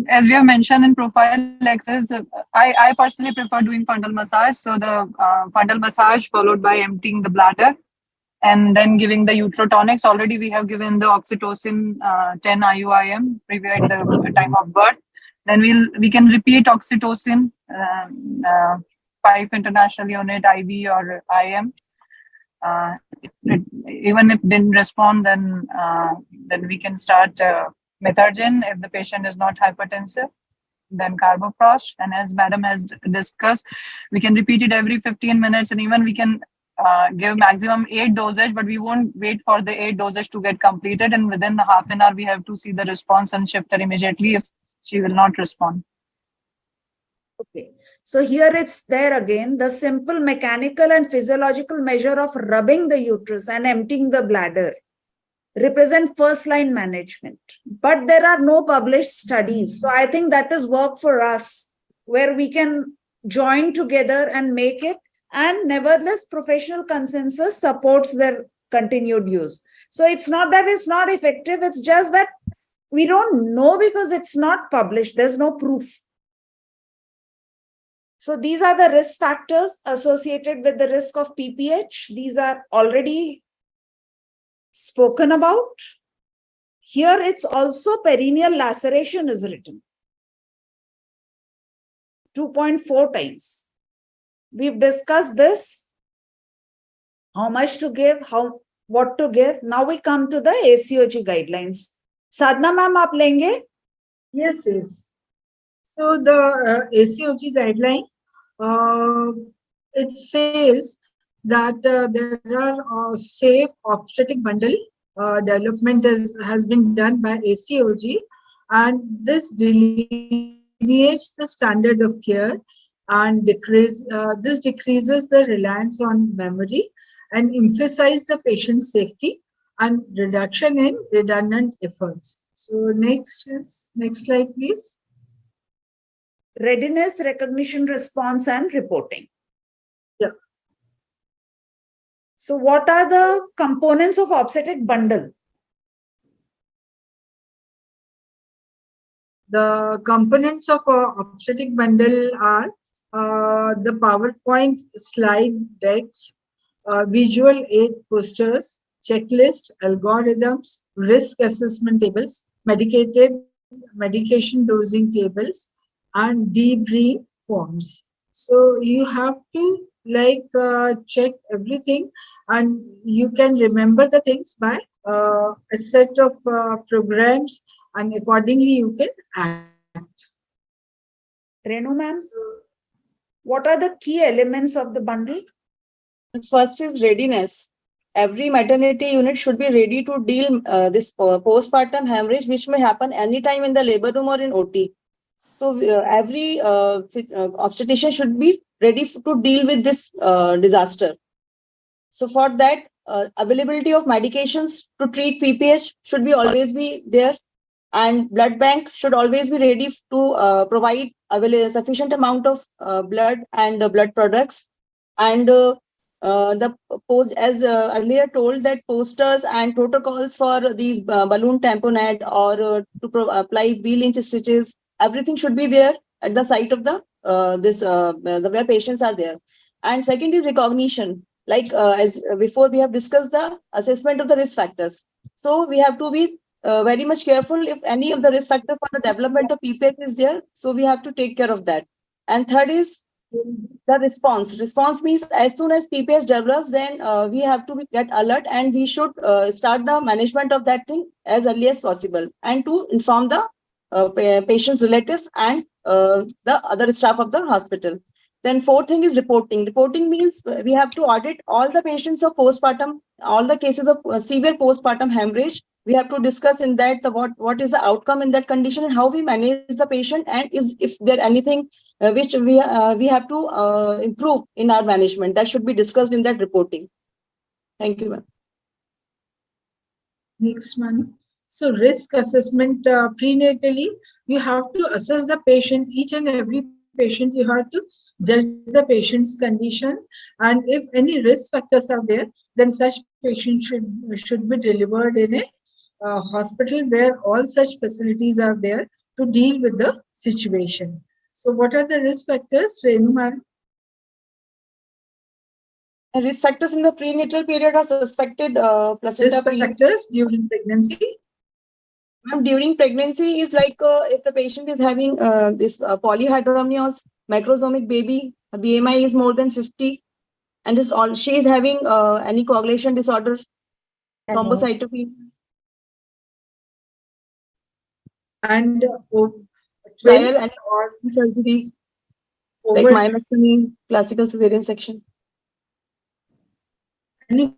As we have mentioned in profile access, I personally prefer doing fundal massage. So the fundal massage followed by emptying the bladder and then giving the uterotonics. Already we have given the oxytocin 10 IU/IM at the time of birth. Then we can repeat oxytocin 5 international unit IV or IM. Even if didn't respond, then we can start methergin if the patient is not hypertensive, then carbofrost. And as madam has discussed, we can repeat it every 15 minutes, and even we can give maximum 8 dosage, but we won't wait for the 8 dosage to get completed, and within half an hour we have to see the response and shift her immediately if she will not respond. Okay, so here it's there again, the simple mechanical and physiological measure of rubbing the uterus and emptying the bladder represent first line management, but there are no published studies. So I think that is work for us where we can join together and make it. And nevertheless, professional consensus supports their continued use. So it's not that it's not effective, it's just that we don't know because it's not published. There's no proof. So these are the risk factors associated with the risk of PPH. These are already spoken about. Here it's also perineal laceration is written 2.4 times. We've discussed this, how much to give, what to give. Now we come to the ACOG guidelines. Sadhna ma'am, aap lenge? Yes. So the ACOG guideline, it says that there are safe obstetric bundle development has been done by ACOG, and this delineates the standard of care and this decreases the reliance on memory and emphasize the patient's safety and reduction in redundant efforts. So next slide, please. Readiness, recognition, response, and reporting. Yeah. So what are the components of obstetric bundle? The components of obstetric bundle are the PowerPoint slide decks, visual aid posters, checklist, algorithms, risk assessment tables, medication dosing tables, and debrief forms. So you have to check everything, and you can remember the things by a set of programs, and accordingly you can act. Renu ma'am, what are the key elements of the bundle? First is readiness. Every maternity unit should be ready to deal this postpartum hemorrhage, which may happen anytime in the labor room or in OT. So every obstetrician should be ready to deal with this disaster. So for that, availability of medications to treat PPH should always be there, and blood bank should always be ready to provide sufficient amount of blood and blood products. And as earlier told, that posters and protocols for these balloon tamponade or to apply B-Lynch stitches, everything should be there at the site of the where patients are there. And second is recognition. Like as before, we have discussed the assessment of the risk factors. So we have to be very much careful if any of the risk factor for the development of PPH is there. So we have to take care of that. And third is the response. Response means as soon as PPH develops, then we have to get alert, and we should start the management of that thing as early as possible, and to inform the patient's relatives and the other staff of the hospital. Then fourth thing is reporting. Reporting means we have to audit all the patients of postpartum, all the cases of severe postpartum hemorrhage. We have to discuss in that what is the outcome in that condition and how we manage the patient, and if there anything which we have to improve in our management, that should be discussed in that reporting. Thank you, ma'am. Next one. So risk assessment prenatally, you have to assess the patient, each and every patient. You have to judge the patient's condition, and if any risk factors are there, then such patient should be delivered in a hospital where all such facilities are there to deal with the situation. So what are the risk factors, Renu ma'am? Risk factors in the prenatal period are suspected placenta. Risk factors during pregnancy. During pregnancy is like if the patient is having this polyhydramnios, macrosomic baby, BMI is more than 50, and she is having any coagulation disorder, thrombocytopenia. And twins or surgery, like myomectomy, classical cesarean section. Any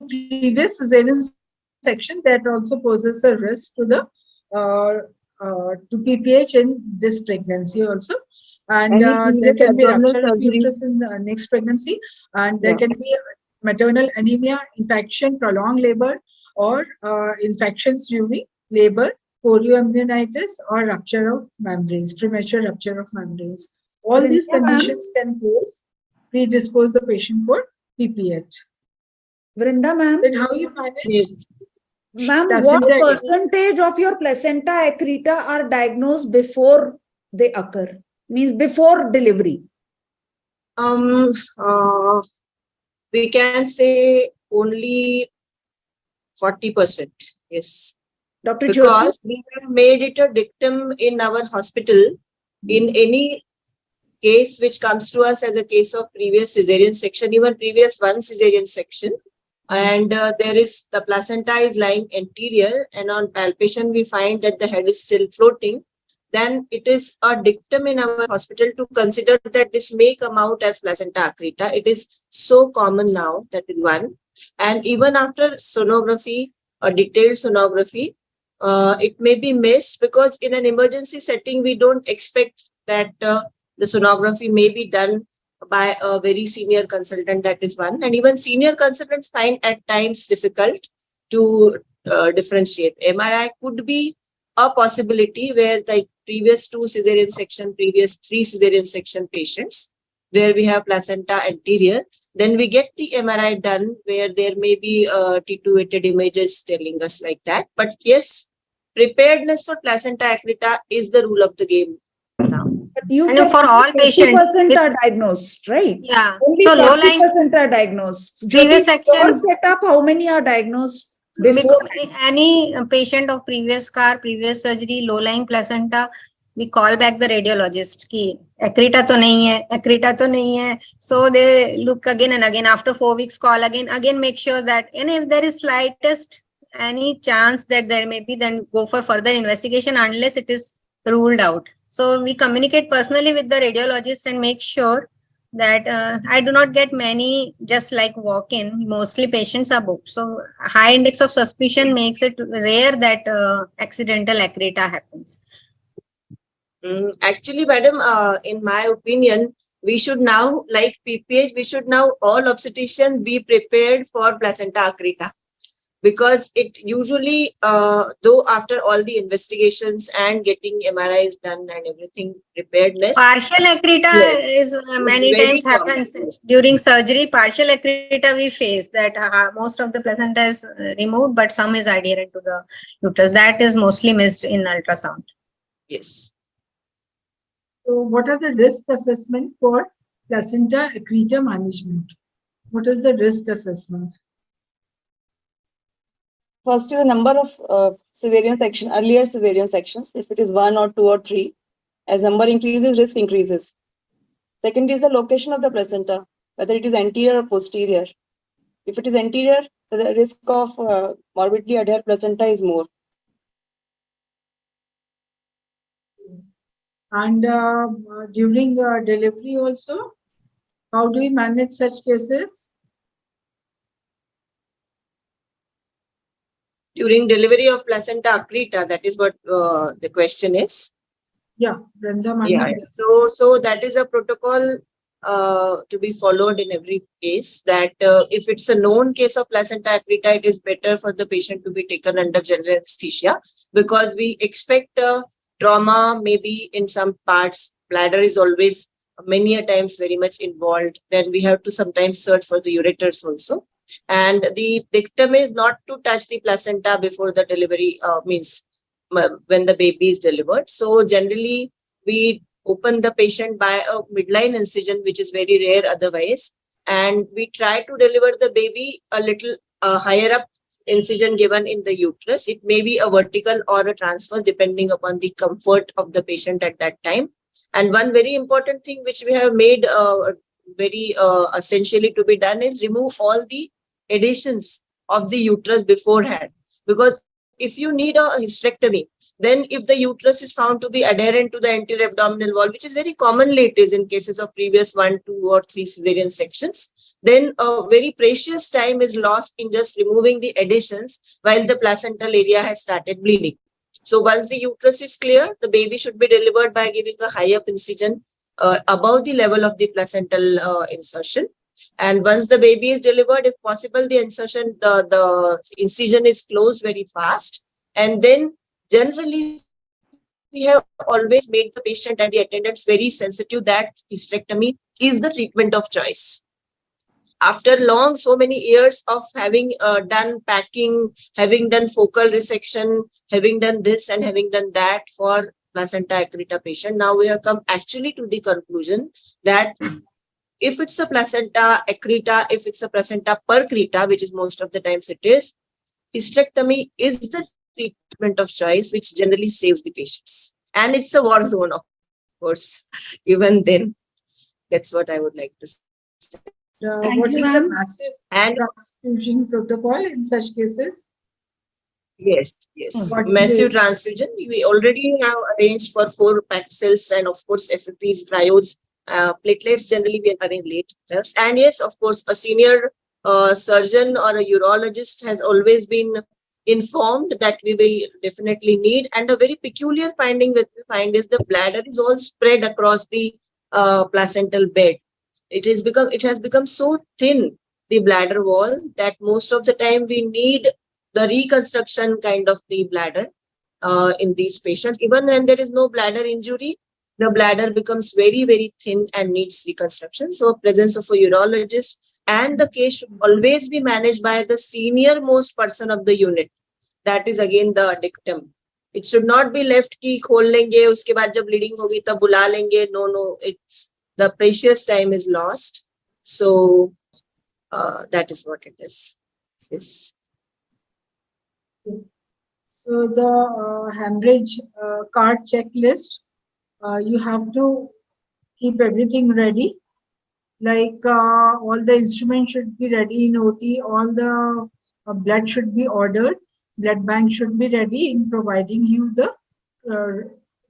previous cesarean section that also poses a risk to the to PPH in this pregnancy also, and there can be rupture of uterus in the next pregnancy, and there can be maternal anemia, infection, prolonged labor, or infections during labor chorioamnionitis, or rupture of membranes, premature rupture of membranes. All these conditions can predispose the patient for PPH. Vrinda ma'am. Then how you manage? Ma'am, what percentage of your placenta accreta are diagnosed before they occur? Means before delivery? We can say only 40%. Yes. Dr. Because we have made it a dictum in our hospital in any case which comes to us as a case of previous cesarean section, even previous one cesarean section. And there is the placenta is lying anterior, and on palpation we find that the head is still floating. Then it is a dictum in our hospital to consider that this may come out as placenta accreta. It is so common now, that is one. And even after sonography, a detailed sonography, it may be missed, because in an emergency setting we don't expect that the sonography may be done by a very senior consultant. That is one. And even senior consultants find at times difficult to differentiate. MRI could be a possibility where the previous 2 cesarean section, previous 3 cesarean section patients, where we have placenta anterior, then we get the MRI done where there may be T2-weighted images telling us like that. But yes, preparedness for placenta accreta is the rule of the game now. But you And said for all patients 80% are diagnosed, right? Yeah. Only So 40% low-lying are diagnosed. previous Jyoti, section. your setup, how many are diagnosed before? Because any patient of previous scar, previous surgery, low-lying placenta, we call back the radiologist ki accreta to nahi hai, accreta to nahi hai. So they look again and again. After 4 weeks, call again make sure that, and if there is slightest any chance that there may be, then go for further investigation unless it is ruled out. So we communicate personally with the radiologist and make sure that I do not get many just like walk-in. Mostly patients are booked. So high index of suspicion makes it rare that accidental accreta happens. Actually, madam, in my opinion, we should now, like PPH, we should now all obstetricians be prepared for placenta accreta. Because it usually, though after all the investigations and getting MRIs done and everything, preparedness. Partial accreta is many times happens during surgery. Partial accreta we face that most of the placenta is removed, but some is adherent to the uterus. That is mostly missed in ultrasound. Yes. So what are the risk assessment for placenta accreta management? What is the risk assessment? First is the number of cesarean section, earlier cesarean sections. If it is 1 or 2 or 3, as number increases, risk increases. Second is the location of the placenta, whether it is anterior or posterior. If it is anterior, the risk of morbidly adhered placenta is more. And during delivery also, how do we manage such cases? During delivery of placenta accreta, that is what the question is. Yeah, Brenda. Yeah. So that is a protocol to be followed in every case, that if it's a known case of placenta accreta, it is better for the patient to be taken under general anesthesia, because we expect trauma maybe in some parts. Bladder is always many a times very much involved. Then we have to sometimes search for the ureters also. And the dictum is not to touch the placenta before the delivery, means when the baby is delivered. So generally we open the patient by a midline incision, which is very rare otherwise. And we try to deliver the baby a little higher up incision given in the uterus. It may be a vertical or a transverse depending upon the comfort of the patient at that time. And one very important thing which we have made very essentially to be done is remove all the adhesions of the uterus beforehand. Because if you need a hysterectomy, then if the uterus is found to be adherent to the anterior abdominal wall, which is very commonly it is in cases of previous 1, 2 or 3 cesarean sections, then a very precious time is lost in just removing the adhesions while the placental area has started bleeding. So once the uterus is clear, the baby should be delivered by giving a high up incision above the level of the placental insertion. And once the baby is delivered, if possible, the insertion, the incision is closed very fast. And then generally we have always made the patient and the attendants very sensitive that hysterectomy is the treatment of choice. After so many years of having done packing, having done focal resection, having done this and having done that for placenta accreta patient, now we have come actually to the conclusion that if it's a placenta accreta, if it's a placenta percreta, which is most of the times it is, hysterectomy is the treatment of choice, which generally saves the patients. And it's a war zone, of course. Even then, that's what I would like to say. What is the massive transfusion protocol in such cases? Yes. Massive transfusion. We already have arranged for 4 packed cells and of course FFPs, cryodes, platelets. Generally, we are arranging late. And yes, of course, a senior surgeon or a urologist has always been informed that we will definitely need. And a very peculiar finding that we find is the bladder is all spread across the placental bed. It has become so thin, the bladder wall, that most of the time we need the reconstruction kind of the bladder in these patients. Even when there is no bladder injury, the bladder becomes very, very thin and needs reconstruction. So presence of a urologist, and the case should always be managed by the senior most person of the unit. That is again the dictum. It should not be left ki khol lenge, uske baad jab bleeding hogi tab bula lenge. No, it's the precious time is lost. So that is what it is. Yes. So the hemorrhage card checklist, you have to keep everything ready. Like all the instruments should be ready in OT, all the blood should be ordered, blood bank should be ready in providing you the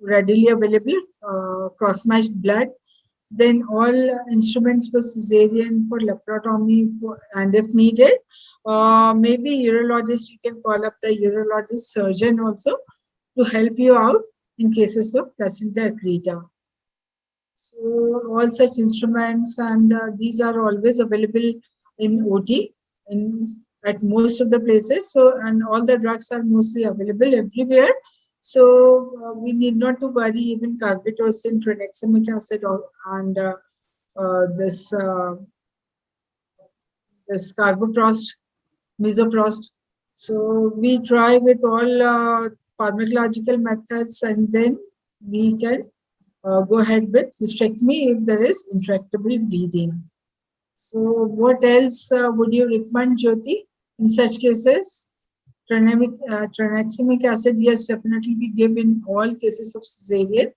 readily available cross-matched blood. Then all instruments for cesarean, for laparotomy, and if needed, maybe urologist, you can call up the urologist surgeon also to help you out in cases of placenta accreta. So all such instruments and these are always available in OT at most of the places. So, and all the drugs are mostly available everywhere. So we need not to worry. Even carbetocin, tranexamic acid, and this carboprost, misoprost. So we try with all pharmacological methods, and then we can go ahead with hysterectomy if there is intractable bleeding. So what else would you recommend, Jyoti, in such cases? Tranexamic acid, yes, definitely we give in all cases of cesarean.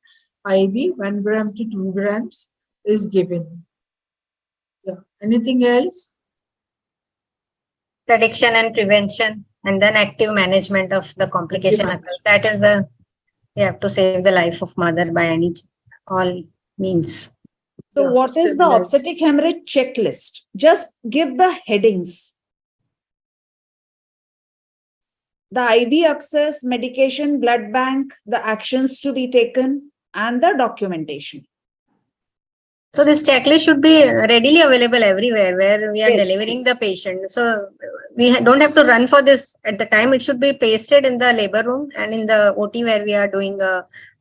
IV 1 gram to 2 grams is given. Yeah. Anything else? Prediction and prevention, and then active management of the complication. That is the, we have to save the life of mother by all means. So what is the obstetric hemorrhage checklist? Just give the headings. The IV access, medication, blood bank, the actions to be taken, and the documentation. So this checklist should be readily available everywhere where we are delivering the patient. So we don't have to run for this at the time. It should be pasted in the labor room and in the OT where we are doing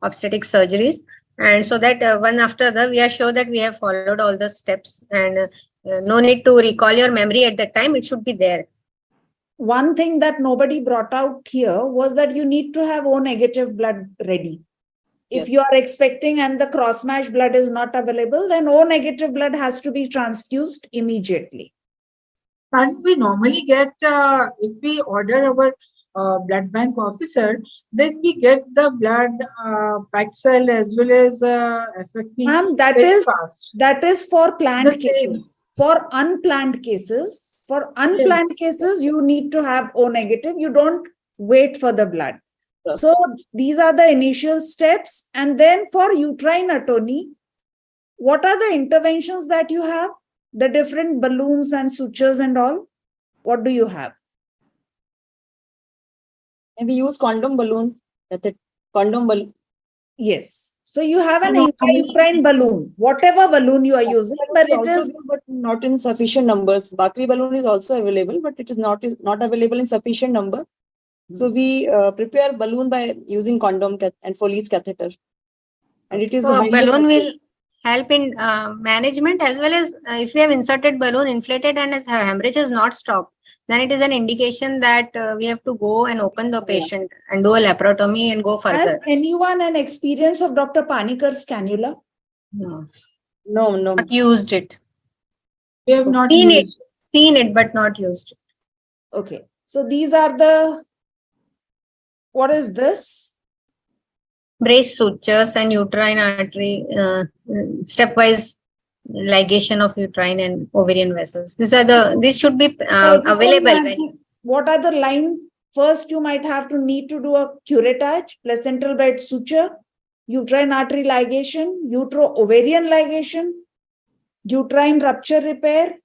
obstetric surgeries. And so that one after the, we are sure that we have followed all the steps, and no need to recall your memory at that time. It should be there. One thing that nobody brought out here was that you need to have O negative blood ready. If you are expecting and the cross-match blood is not available, then O negative blood has to be transfused immediately. And we normally get, if we order our blood bank officer, then we get the blood packed cell as well as FFP. Ma'am, that is for planned cases. For unplanned cases, you need to have O negative. You don't wait for the blood. Yes. So these are the initial steps. And then for uterine atony, what are the interventions that you have? The different balloons and sutures and all? What do you have? And we use condom balloon. That's it. Condom balloon. Yes. So you have an intrauterine balloon, whatever balloon you are using, but it is but not in sufficient numbers. Bakri balloon is also available, but it is not available in sufficient number. So we prepare balloon by using condom and Foley's catheter. And it is So a highly balloon effective. will help in management, as well as if we have inserted balloon, inflated, and his hemorrhage has not stopped, then it is an indication that we have to go and open the patient and do a laparotomy and go Has further. anyone an experience of Dr. Panikar's cannula? No. No. Not used it. We have not Seen used. Seen it, but not used it. Okay. So these are the, what is this? Brace sutures and uterine artery, stepwise ligation of uterine and ovarian vessels. These should be available. What are the lines? First, you might have to need to do a curettage, placental bed suture, uterine artery ligation, utero-ovarian ligation, uterine rupture repair,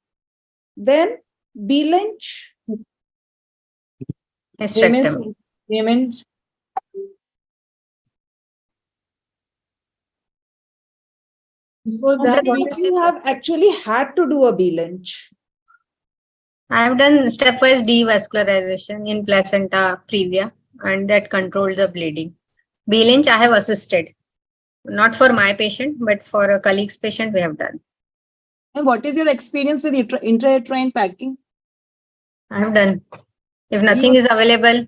then B-Lynch. Hysterectomy. Before that, You have actually had to do a B-Lynch. I have done stepwise devascularization in placenta previa, and that controlled the bleeding. B-Lynch I have assisted, not for my patient, but for a colleague's patient we have done. And what is your experience with intrauterine packing? I have done. If nothing is available,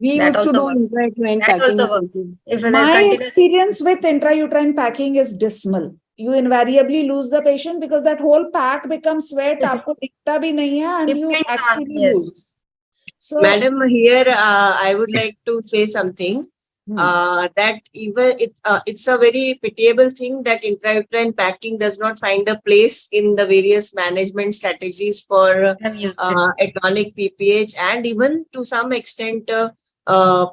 we used to do intrauterine packing. If my experience with intrauterine packing is dismal. You invariably lose the patient because that whole pack becomes wet, aapko dikhta bhi nahi hai, and you actually lose. So, Madam, here I would like to say something. That even it's a very pitiable thing that intrauterine packing does not find a place in the various management strategies for atonic PPH, and even to some extent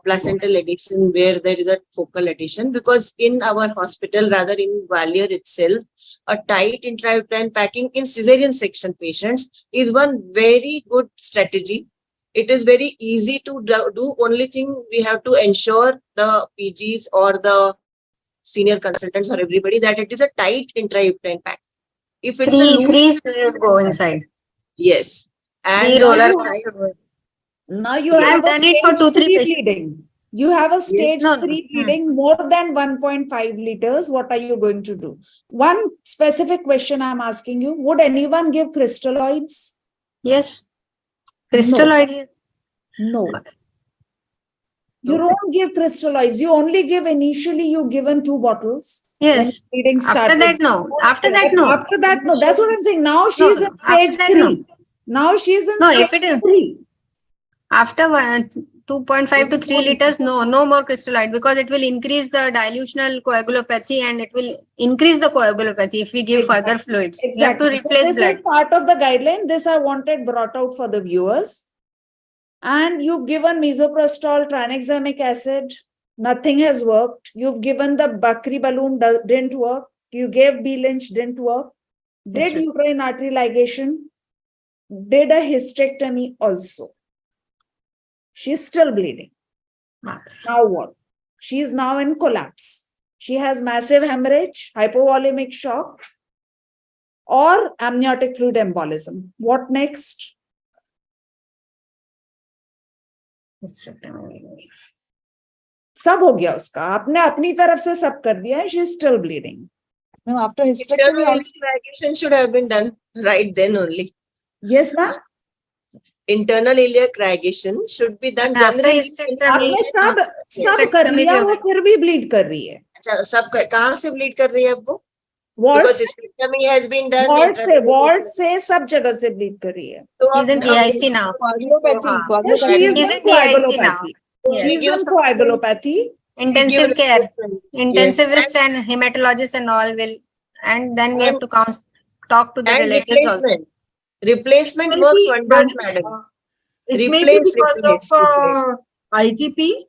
placental adhesion where there is a focal adhesion, because in our hospital, rather in Gwalior itself, a tight intrauterine packing in cesarean section patients is one very good strategy. It is very easy to do. Only thing we have to ensure the PGs or the senior consultants or everybody that it is a tight intrauterine pack. If it's a loose, should go inside. Yes. And now you have done it for 2-3 bleeding. You have a stage 3 bleeding more than 1.5 liters. What are you going to do? One specific question I'm asking you: would anyone give crystalloids? Yes. Crystalloids? No. You don't give crystalloids. You only give initially. You given 2 bottles. Yes. Bleeding After that, no. After that, no. After that, no. That's what I'm saying. Now she's in stage 3. Now she's in stage 3. After 2.5 to 3 liters, no more crystalloid, because it will increase the dilutional coagulopathy and it will increase the coagulopathy if we give further fluids. Exactly. You have to replace this blood. Is part of the guideline. This I wanted brought out for the viewers. And you've given misoprostol, tranexamic acid. Nothing has worked. You've given the Bakri balloon, didn't work. You gave B-Lynch, didn't work. Did uterine artery ligation. Did a hysterectomy also. She's still bleeding. Now what? She's now in collapse. She has massive hemorrhage, hypovolemic shock, or amniotic fluid embolism. What next? सब हो गया उसका. आपने अपनी तरफ से सब कर दिया है. She's still bleeding. No, after hysterectomy, ligation should have been done right then only. Yes, ma'am. Internal iliac ligation should be done generally. आपने सब कर लिया, वो फिर भी bleed कर रही है. अच्छा, सब कहाँ से bleed कर रही है अब वो? Because hysterectomy has been done. Ward से सब जगह से bleed कर रही है. She's in DIC now. She's in coagulopathy. She's in coagulopathy. Intensive care. Intensivist and hematologist and all will, and then we have to talk to the relatives also. Replacement works wonders, madam. It may be because of ITP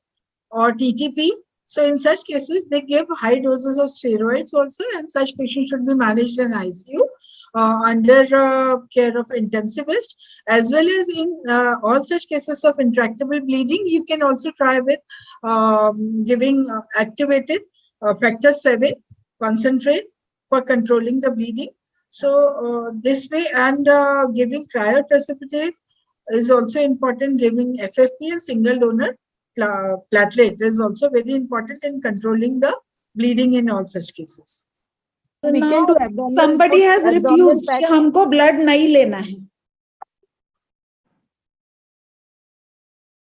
or TTP. So in such cases, they give high doses of steroids also, and such patients should be managed in ICU under care of intensivist, as well as in all such cases of intractable bleeding. You can also try with giving activated factor 7 concentrate for controlling the bleeding. So this way, and giving cryoprecipitate is also important. Giving FFP and single donor platelet is also very important in controlling the bleeding in all such cases. So We can now do abdominal somebody has abdominal refused कि हमको blood नहीं लेना है.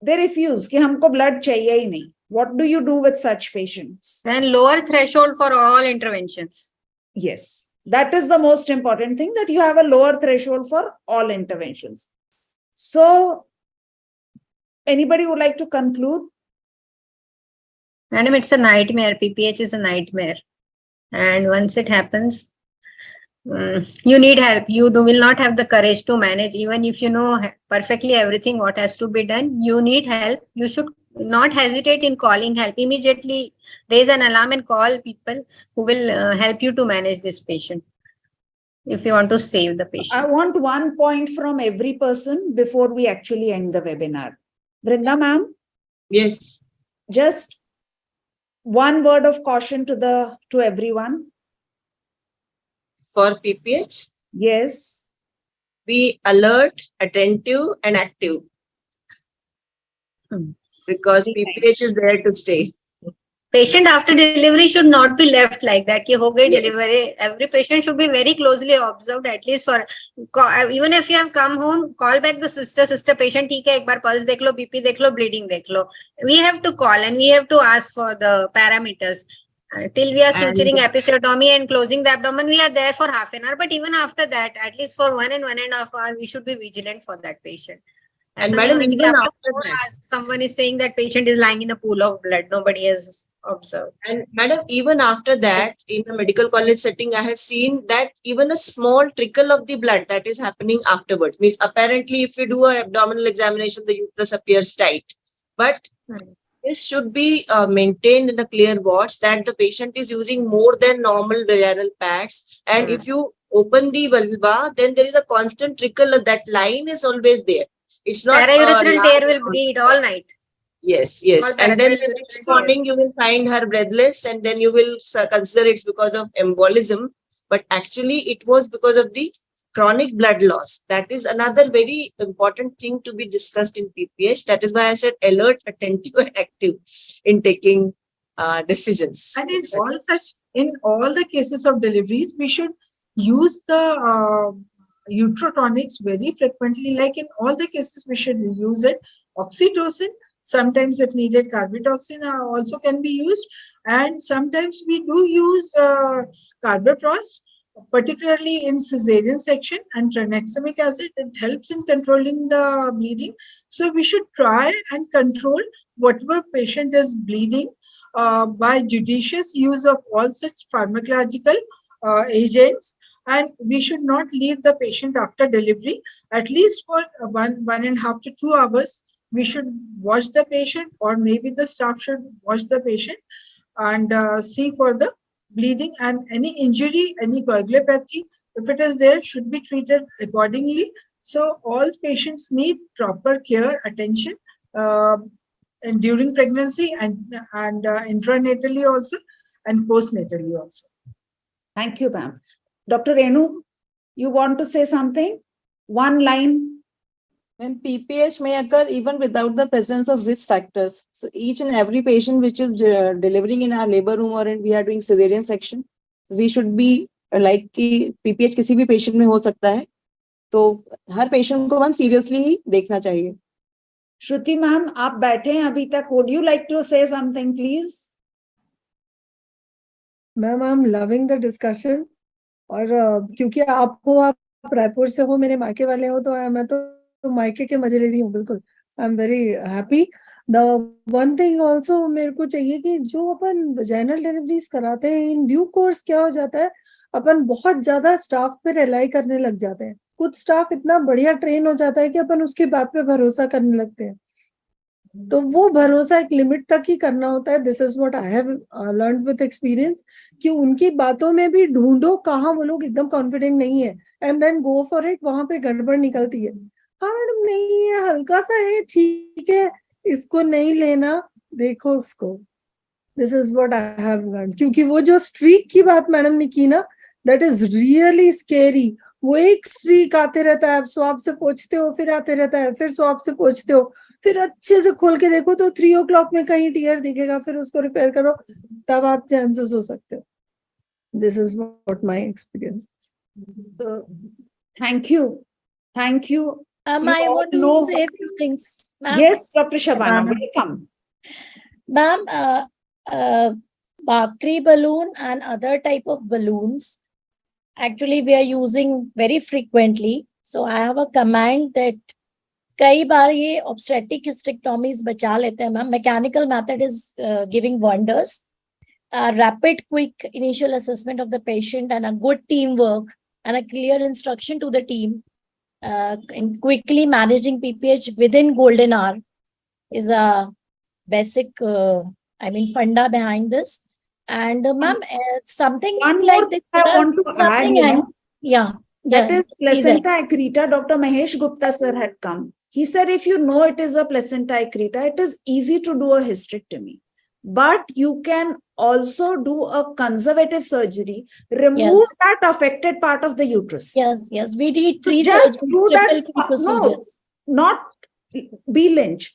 They refuse कि हमको blood चाहिए ही नहीं. What do you do with such patients? Then lower threshold for all interventions. Yes, that is the most important thing, that you have a lower threshold for all interventions. So, anybody would like to conclude? Madam, it's a nightmare. PPH is a nightmare. And once it happens, you need help. You will not have the courage to manage. Even if you know perfectly everything what has to be done, you need help. You should not hesitate in calling help. Immediately raise an alarm and call people who will help you to manage this patient, if you want to save the patient. I want one point from every person before we actually end the webinar. Brinda ma'am? Yes. Just one word of caution to everyone. For PPH? Yes. Be alert, attentive, and active. Because PPH is there to stay. Patient after delivery should not be left like that. Ki ho gayi delivery. Every patient should be very closely observed, at least for, even if you have come home, call back the sister patient, theek hai, ek baar pulse dekh lo, BP dekh lo, bleeding dekh lo. We have to call and we have to ask for the parameters. Till we are suturing episiotomy and closing the abdomen, we are there for half an hour. But even after that, at least for 1.5 hours, we should be vigilant for that patient. And madam, even after that, someone is saying that patient is lying in a pool of blood. Nobody has observed. And madam, even after that, in a medical college setting, I have seen that even a small trickle of the blood that is happening afterwards. Means apparently, if you do an abdominal examination, the uterus appears tight. But this should be maintained in a clear watch that the patient is using more than normal vaginal pads. And if you open the vulva, then there is a constant trickle. That line is always there. It's not. Paraurethral tear will bleed all night. Yes, yes. And then the next morning you will find her breathless, and then you will consider it's because of embolism. But actually it was because of the chronic blood loss. That is another very important thing to be discussed in PPH. That is why I said alert, attentive, and active in taking decisions. And in all the cases of deliveries, we should use the uterotonics very frequently. Like in all the cases, we should use it. Oxytocin, sometimes if needed, carbetoxin also can be used. And sometimes we do use carboprost, particularly in cesarean section, and tranexamic acid. It helps in controlling the bleeding. So we should try and control whatever patient is bleeding by judicious use of all such pharmacological agents. And we should not leave the patient after delivery. At least for 1.5 to 2 hours, we should watch the patient, or maybe the staff should watch the patient and see for the bleeding, and any injury, any coagulopathy, if it is there, should be treated accordingly. So all patients need proper care, attention, and during pregnancy and intranatally also, and postnatally also. Thank you, ma'am. Dr. Renu, you want to say something? One line. When PPH may occur even without the presence of risk factors. So each and every patient which is delivering in our labor room or we are doing cesarean section, we should be like कि PPH किसी भी patient में हो सकता है, तो हर patient को हम seriously ही देखना चाहिए. Shruti ma'am, आप बैठे हैं अभी तक. Would you like to say something, please? Ma'am, I'm loving the discussion. और क्योंकि आप रायपुर से हो, मेरे मायके वाले हो, तो मैं तो मायके के मजे ले रही हूँ बिल्कुल. I am very happy. The one thing also मेरे को चाहिए कि जो अपन वैजाइनल डिलीवरीज कराते हैं, इन ड्यू कोर्स क्या हो जाता है, अपन बहुत ज्यादा स्टाफ पे रिलाई करने लग जाते हैं. कुछ स्टाफ इतना बढ़िया ट्रेन हो जाता है कि अपन उसकी बात पे भरोसा करने लगते हैं. तो वो भरोसा एक लिमिट तक ही करना होता है. This is what I have learned with experience, कि उनकी बातों में भी ढूंढो कहाँ वो लोग एकदम कॉन्फिडेंट नहीं है, and then go for it. वहां पे गड़बड़ निकलती है. हाँ मैडम, नहीं है, हल्का सा है, ठीक है, इसको नहीं लेना, देखो उसको. This is what I have learned. क्योंकि वो जो स्ट्रीक की बात मैडम ने की ना, दैट इज रियली स्केरी. वो एक स्ट्रीक आते रहता है, आप स्वाब से पोंछते हो, फिर आते रहता है, फिर स्वाब से पोंछते हो, फिर अच्छे से खोल के देखो तो 3 o'clock में कहीं टीयर दिखेगा, फिर उसको रिपेयर करो, तब आप चैन से सो सकते हो. This is what my experience is. So, thank you. Thank you. I You all want to know- say a few things. Ma'am. Yes, Dr. Shabana, Shabana. welcome. Ma'am, Bakri balloon and other type of balloons, actually we are using very frequently. So I have a command that कई बार ये obstetric hysterectomies बचा लेते हैं ma'am. Mechanical method is giving wonders. Rapid, quick initial assessment of the patient and a good teamwork and a clear instruction to the team in quickly managing PPH within golden hour is a basic, funda behind this. And ma'am, something One like more this. thing I want to add, you know, yeah. that is please add. placenta accreta. Dr. Mahesh Gupta sir had come. He said, if you know it is a placenta accreta, it is easy to do a hysterectomy. But you can also do a conservative surgery, remove that affected part of the uterus. Yes, yes. We did So 3 just surgeries, do that. triple P procedures. No, not B-Lynch.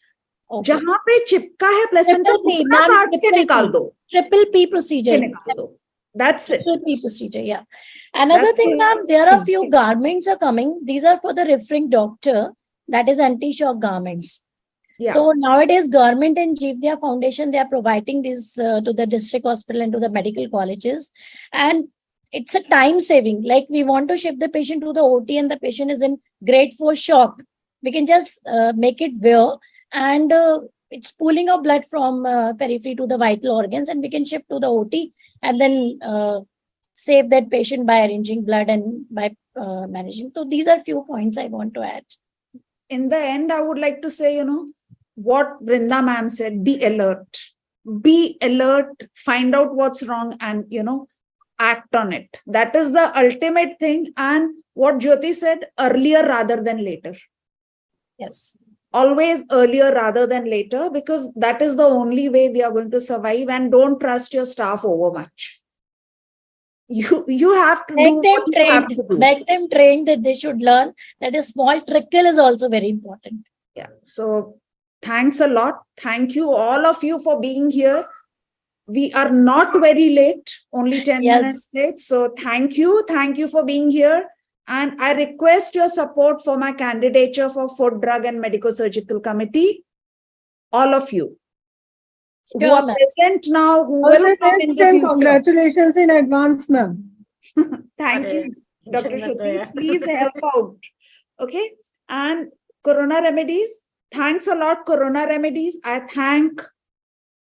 Okay. जहां पे चिपका है placenta Triple P, पूरा ma'am, काट के triple निकाल P. दो. Triple P procedure. निकाल दो. That's it. Triple P procedure, yeah. Another That's thing, it. ma'am, there are few garments are coming. These are for the referring doctor. That is anti-shock garments. Yeah. So nowadays, government and Jeevdya Foundation, they are providing this to the district hospital and to the medical colleges. And it's a time saving. Like we want to ship the patient to the OT and the patient is in grade 4 shock. We can just make it wear and it's pooling of blood from periphery to the vital organs and we can ship to the OT and then save that patient by arranging blood and by managing. So these are few points I want to add. In the end, I would like to say, you know, what Vrinda ma'am said, be alert. Be alert, find out what's wrong and, you know, act on it. That is the ultimate thing. And what Jyoti said, earlier rather than later. Yes. Always earlier rather than later, because that is the only way we are going to survive. And don't trust your staff over much. You have to Make do them what you have to do. Make them trained that they should learn that a small trickle is also very important. Yeah. So thanks a lot. Thank you, all of you, for being here. We are not very late, only 10 minutes late. So thank you. Thank you for being here. And I request your support for my candidature for Food, Drug and Medical Surgical Committee. All of you who are present now, who All will the come in best the and future. congratulations in advance, ma'am. Thank you, Dr. Shruti. Please help out. Okay. And Corona Remedies, thanks a lot, Corona Remedies. I thank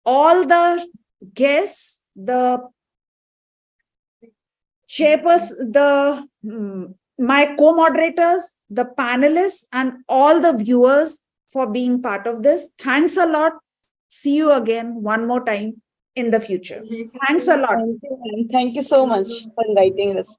all the guests, the chairpersons, my co-moderators, the panelists, and all the viewers for being part of this. Thanks a lot. See you again one more time in the future. Thanks a lot. Thank you so much for inviting us.